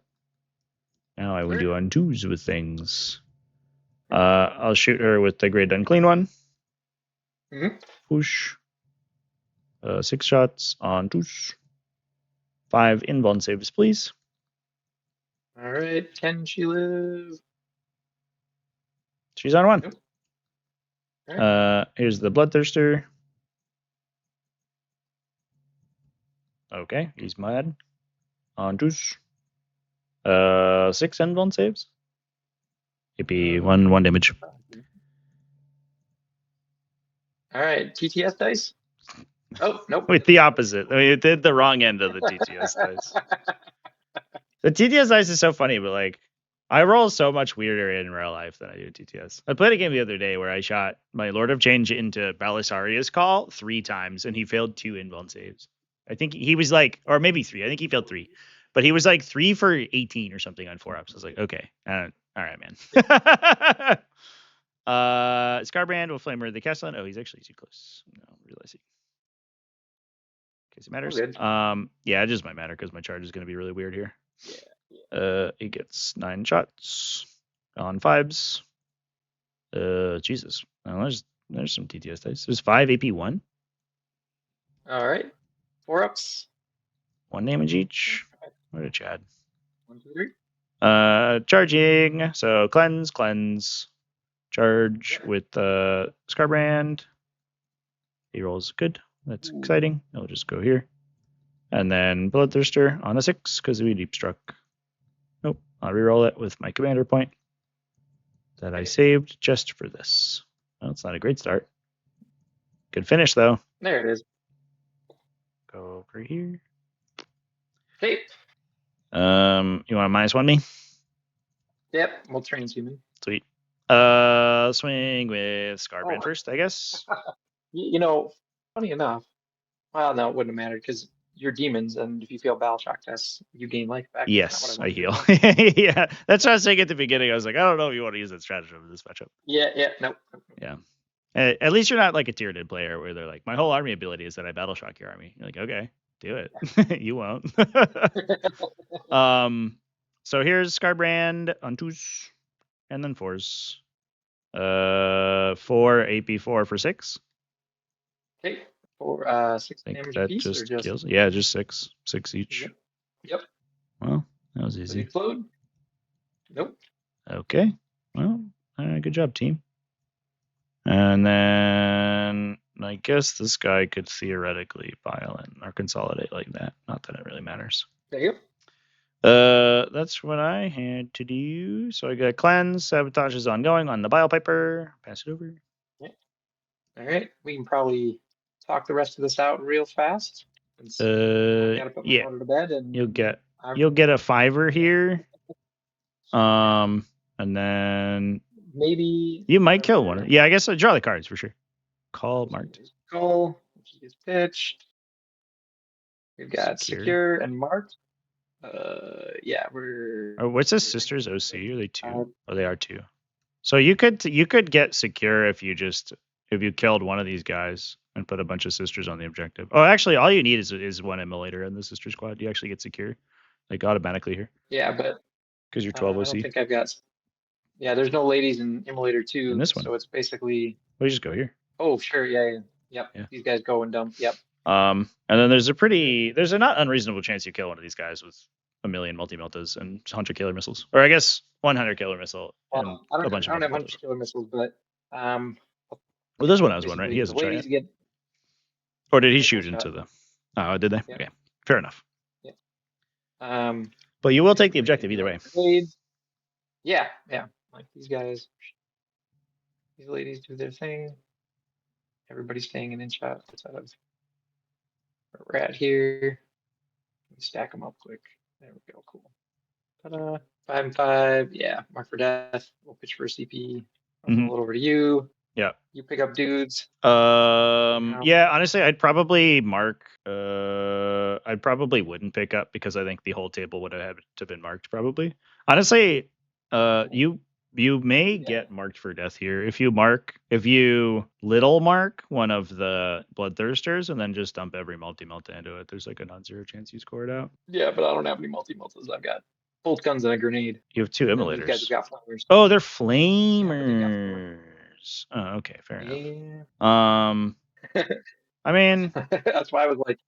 Now I will do on twos with things. I'll shoot her with the Great Unclean one. Push. 6 shots on twos. 5 invuln saves, please. All right. Can she live? She's on 1. Nope. Right. Here's the Bloodthirster. Okay, he's mad. On twos. 6 invuln saves. It'd be 1 damage. All right, TTS dice. Oh, nope. With the opposite. I mean, it did the wrong end of the TTS dice. The TTS dice is so funny, but like, I roll so much weirder in real life than I do in TTS. I played a game the other day where I shot my Lord of Change into Belisaria's Call 3 times, and he failed 2 invuln saves. I think he was like, or maybe 3. I think he failed 3. But he was like 3 for 18 or something on 4 ups. I was like, okay, all right, man. Scarbrand will Flamer the Castellan. Oh, he's actually too close. No, realizing. In case it matters. Yeah, it just might matter because my charge is going to be really weird here. He gets 9 shots on 5s. Jesus. Oh, there's some TTS dice. There's 5 AP1. All right. 4 ups. 1 damage each. What did you add? 1, 2, 3. Charging. So cleanse. Charge with Scarbrand. He rolls good. That's exciting. I'll just go here. And then Bloodthirster on a 6 because we deep struck. Nope. I'll reroll it with my commander point that I saved just for this. Well, it's not a great start. Good finish though. There it is. Go over here. Okay. You want to -1 me? Yep. We'll transhuman. Sweet. Swing with Scarbrand first, I guess. You know, funny enough. Well, no, it wouldn't have mattered because you're demons, and if you fail battle shock tests, you gain life back. Yes, I heal. Yeah, that's what I was saying at the beginning. I was like, I don't know if you want to use that stratagem in this matchup. Yeah, nope. Yeah. At least you're not like a Tyranid player where they're like, my whole army ability is that I battle shock your army. You're like, okay, do it. You won't. So here's Scarbrand on 2s and then 4s. 4 AP4 for 6. Okay. For 6 damage that apiece, just or just kills. Yeah, just 6 each. Yep. Well, that was easy. Explode? Nope. Okay. Well, good job, team. And then I guess this guy could theoretically pile in or consolidate like that. Not that it really matters. There you go. That's what I had to do. So I got cleanse. Sabotage is ongoing on the Bile Piper. Pass it over. Yeah. All right. We can probably talk the rest of this out real fast. Gotta put my daughter to bed, and you'll get a 5er here. And then maybe you might kill one. Yeah, I guess draw the cards for sure. Call marked. Call. She gets pitched. We've got secure and marked. Yeah, we're. What's his sister's OC? Are they 2? Oh, they are 2. So you could get secure if you killed one of these guys and put a bunch of sisters on the objective. Oh, actually, all you need is 1 immolator in the sister squad. You actually get secure, like automatically here. Yeah, but because you're 12 OC. I don't think I've got. Yeah, there's no ladies in immolator 2 in this one, so it's basically. We just go here. Oh, sure, yeah. These guys go and dump. Yep. And then there's a not unreasonable chance you kill one of these guys with a million multi-meltas and 100 killer missiles, or I guess 100 killer missile and a bunch of. I don't have 100 killer missiles, but well, this one has one, right? He has a giant. Or did he shoot into the? Oh, did they? Yeah. Okay, fair enough. Yeah. But you will take the objective either way. Yeah. Like these guys, these ladies do their thing. Everybody's staying in shot outside of where we're at here. Stack them up quick. There we go. Cool. Ta-da. 5 and 5. Yeah. Mark for death. We'll pitch for a CP. I'll roll it over to you. Yeah. You pick up dudes. Yeah, honestly, I'd probably mark. I probably wouldn't pick up because I think the whole table would have had to been marked. Probably. Honestly, you You may Yeah. get marked for death here if you little mark one of the bloodthirsters and then just dump every multi-melta into it. There's like a non-zero chance you score it out. Yeah, but I don't have any multi-multis. I've got bolt guns and a grenade. You have 2 And then these guys have immolators. got flamers. Oh, they're Yeah, but they've got flamers. flamers. Oh, okay, fair enough. Yeah. I mean, That's why I was like,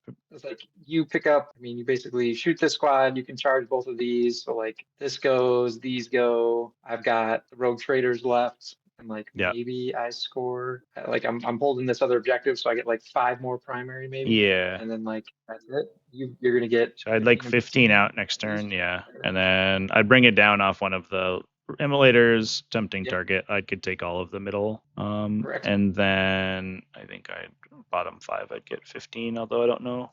you pick up. I mean, you basically shoot this squad. You can charge both of these. So like this goes, these go. I've got the rogue traders left, and like yeah, maybe I score. Like I'm holding this other objective, so I get like 5 more primary maybe. yeah. And then like that's it. You're gonna get. So I'd like 15 15 out next turn, yeah, and then I'd bring it down off one of the immolators, tempting Yep. target. I could take all of the middle, Correct. and then I think I'd bottom 5. I'd get 15, although I don't know.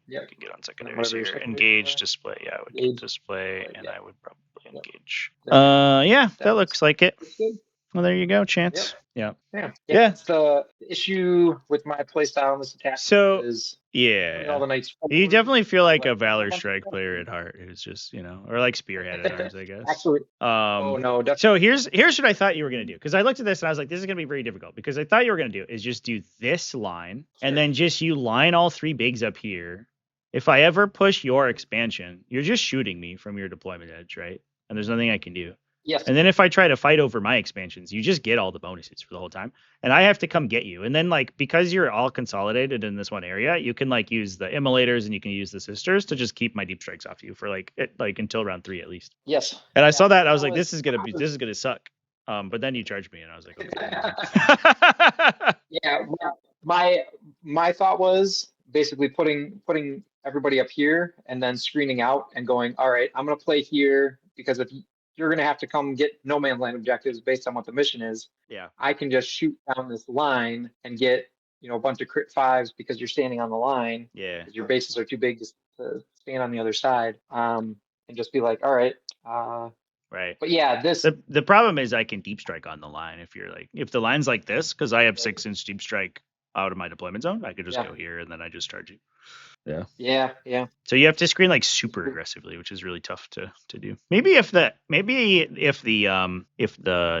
Yep. I can get on secondaries whatever your here. secondaries Engage, are. display. Yeah, I would Engage, get display, display, and yeah. I would probably Yep. engage. That Yeah, that looks- looks like it. Looks good. Well, there you go, Chance. Yeah. Yeah. Yeah. That's the issue with my playstyle in this attack. So, is yeah. putting all the knights You forward. definitely feel like a Like, Valor I'm on- Strike player at heart who's just, or like Spearhead at arms, I guess. Actually, oh no, definitely. So here's what I thought you were gonna do, because I looked at this and I was like, this is gonna be very difficult, because I thought you were gonna do is just do this line and then just you line all 3 bigs up here. If I ever push your expansion, you're just shooting me from your deployment edge, right? And there's nothing I can do. Yes. And then if I try to fight over my expansions, you just get all the bonuses for the whole time. And I have to come get you. And then like, because you're all consolidated in this one area, you can like use the immolators and you can use the sisters to just keep my deep strikes off you for like until round 3 at least. Yes. And I saw that and I was that like, was- this is gonna suck. But then you charged me and I was like, okay. Yeah, my thought was basically putting everybody up here and then screening out and going, all right, I'm gonna play here because if you're gonna have to come get no man's land objectives based on what the mission is, Yeah. I can just shoot down this line and get a bunch of crit 5s because you're standing on the line. Yeah. Because your bases are too big to stand on the other side. And just be like, all right. Right. But yeah, this The problem is I can deep strike on the line if the line's like this, because I have 6-inch deep strike out of my deployment zone, I could just go here and then I just charge you. Yeah. Yeah. So you have to screen like super aggressively, which is really tough to do. Maybe if the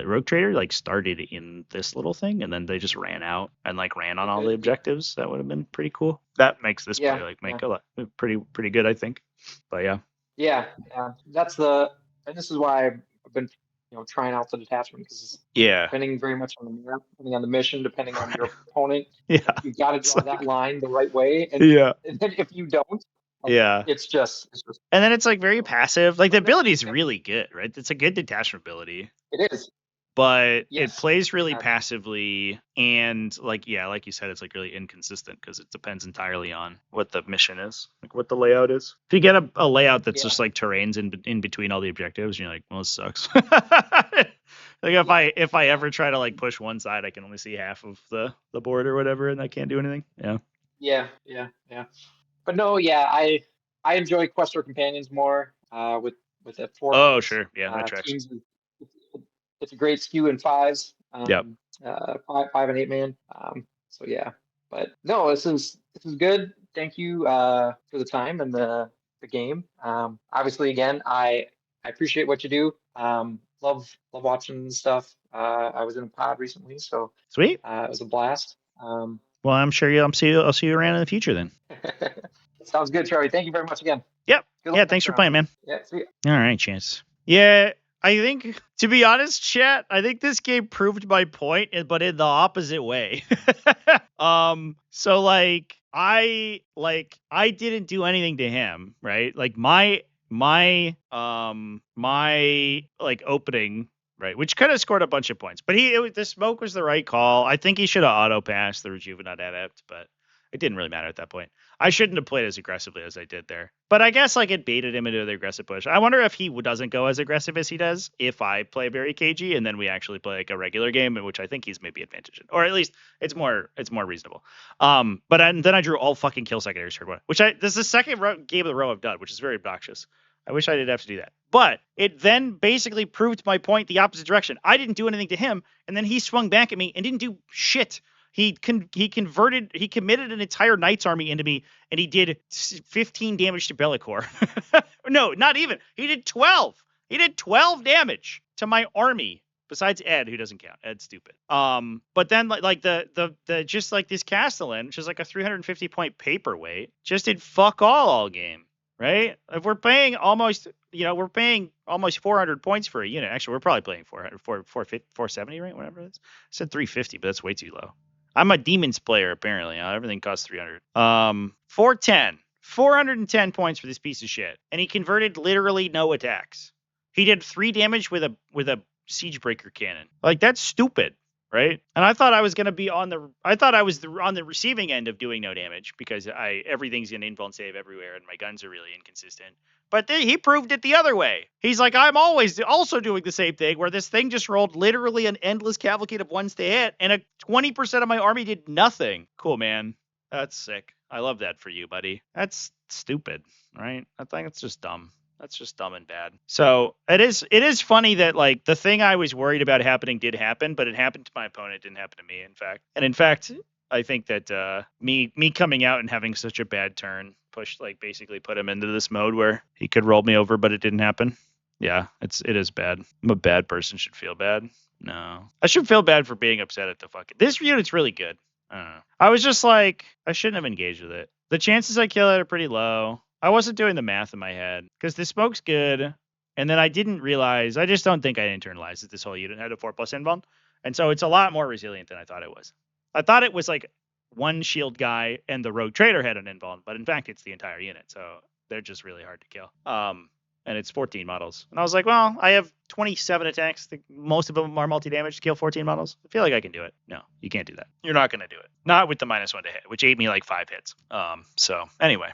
rogue trader like started in this little thing and then they just ran out and like ran on all the objectives, that would have been pretty cool. That makes this play like make a lot pretty good, I think. But yeah. Yeah. And this is why I've been trying out the detachment, because depending very much on the map, depending on the mission, depending on your opponent, you got to draw that line the right way. And, and then if you don't, it's just. And then it's like very passive. Like the ability is really good, right? It's a good detachment ability. It is. But it plays really passively, and like you said, it's like really inconsistent because it depends entirely on what the mission is, like what the layout is. If you get a layout that's just like terrains in between all the objectives, you're like, well, this sucks. Like if I ever try to like push one side, I can only see half of the board or whatever, and I can't do anything. Yeah. But no, I enjoy Questor Companions more with the 4. Oh sure, yeah, that tracks. Teams. It's a great skew in 5s. 5 and 8 man. So yeah, but no, this is good. Thank you for the time and the game. Obviously, again, I appreciate what you do. Love watching stuff. I was in a pod recently, so sweet. It was a blast. Well, I'm sure I'll see you around in the future then. Sounds good, Charlie. Thank you very much again. Yep. Yeah, thanks for playing, man. Yeah, see ya. All right, Chance. Yeah, I think, to be honest, chat, I think this game proved my point, but in the opposite way. So like I didn't do anything to him, right? Like my like opening, right, which could have scored a bunch of points, but the smoke was the right call. I think he should have auto passed the Rejuvenate Adept, but it didn't really matter at that point. I shouldn't have played as aggressively as I did there. But I guess like it baited him into the aggressive push. I wonder if he doesn't go as aggressive as he does if I play very cagey and then we actually play like a regular game, in which I think he's maybe advantaged in. Or at least it's more reasonable. But then I drew all fucking kill secondaries turn 1, which this is the second game of the row I've done, which is very obnoxious. I wish I didn't have to do that. But it then basically proved my point the opposite direction. I didn't do anything to him, and then he swung back at me and didn't do shit. He committed an entire Knights army into me, and he did 15 damage to Bellicor. No, not even. He did 12. He did 12 damage to my army Besides Ed, who doesn't count. Ed's stupid. But then like the just like this Castellan, which is like a 350 point paperweight, just did fuck all game, right? If we're paying almost, we're paying almost 400 points for a unit. Actually, we're probably paying 400, 470, right? Whatever it is. I said 350, but that's way too low. I'm a Demons player apparently. Everything costs 300. 410. 410 points for this piece of shit, and he converted literally no attacks. He did 3 damage with a siege breaker cannon. Like, that's stupid, right? And I thought I was gonna be on the receiving end of doing no damage because everything's an invuln save everywhere and my guns are really inconsistent. But he proved it the other way. He's like, I'm always also doing the same thing, where this thing just rolled literally an endless cavalcade of ones to hit, and 20% of my army did nothing. Cool, man. That's sick. I love that for you, buddy. That's stupid, right? I think it's just dumb. That's just dumb and bad. So it is funny that like the thing I was worried about happening did happen, but it happened to my opponent. It didn't happen to me, in fact. And in fact, I think that me coming out and having such a bad turn basically put him into this mode where he could roll me over, but it didn't happen. Yeah, it is bad. I'm a bad person. Should feel bad. No, I should feel bad for being upset at the fucking. This unit's really good. I don't know. I was just like, I shouldn't have engaged with it. The chances I kill it are pretty low. I wasn't doing the math in my head because the smoke's good. And then I didn't realize, I just don't think I internalized that this whole unit had a 4+ invuln. And so it's a lot more resilient than I thought it was. I thought it was like one shield guy and the rogue trader had an invuln, but in fact it's the entire unit. So they're just really hard to kill. And it's 14 models. And I was like, well, I have 27 attacks. Most of them are multi-damage to kill 14 models. I feel like I can do it. No, you can't do that. You're not going to do it. Not with the -1 to hit, which ate me like 5 hits. So anyway,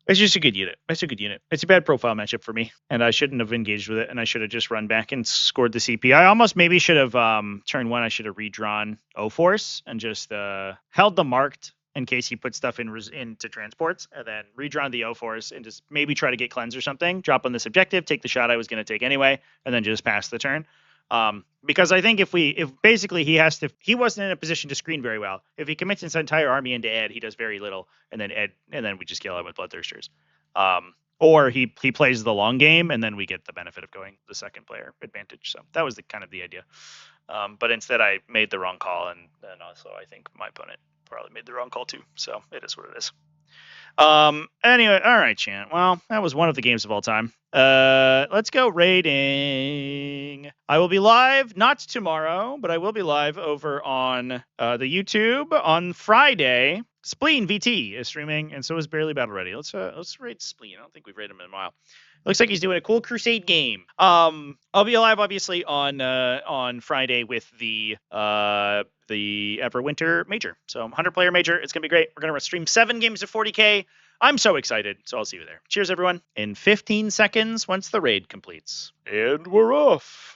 it's just a good unit. It's a good unit. It's a bad profile matchup for me, and I shouldn't have engaged with it, and I should have just run back and scored the CP. I almost maybe should have, turn 1, I should have redrawn O-Force and just held the marked in case he put stuff into transports, and then redrawn the O-Force and just maybe try to get cleanse or something, drop on this objective, take the shot I was going to take anyway, and then just pass the turn. Because I think if basically he wasn't in a position to screen very well. If he commits his entire army into Ed, he does very little, and then we just kill him with Bloodthirsters. Or he plays the long game, and then we get the benefit of going the second player advantage. So that was the kind of the idea. But instead I made the wrong call, and also I think my opponent probably made the wrong call too. So it is what it is. Anyway, all right, Chant. Well, that was one of the games of all time. Let's go raiding. I will be live, not tomorrow, but I will be live over on the YouTube on Friday. Spleen VT is streaming, and so is Barely Battle Ready. Let's raid Spleen. I don't think we've raided him in a while. Looks like he's doing a cool Crusade game. I'll be alive, obviously, on Friday with the Everwinter Major. So 100-player Major. It's going to be great. We're going to stream 7 games of 40k. I'm so excited. So I'll see you there. Cheers, everyone. In 15 seconds once the raid completes. And we're off.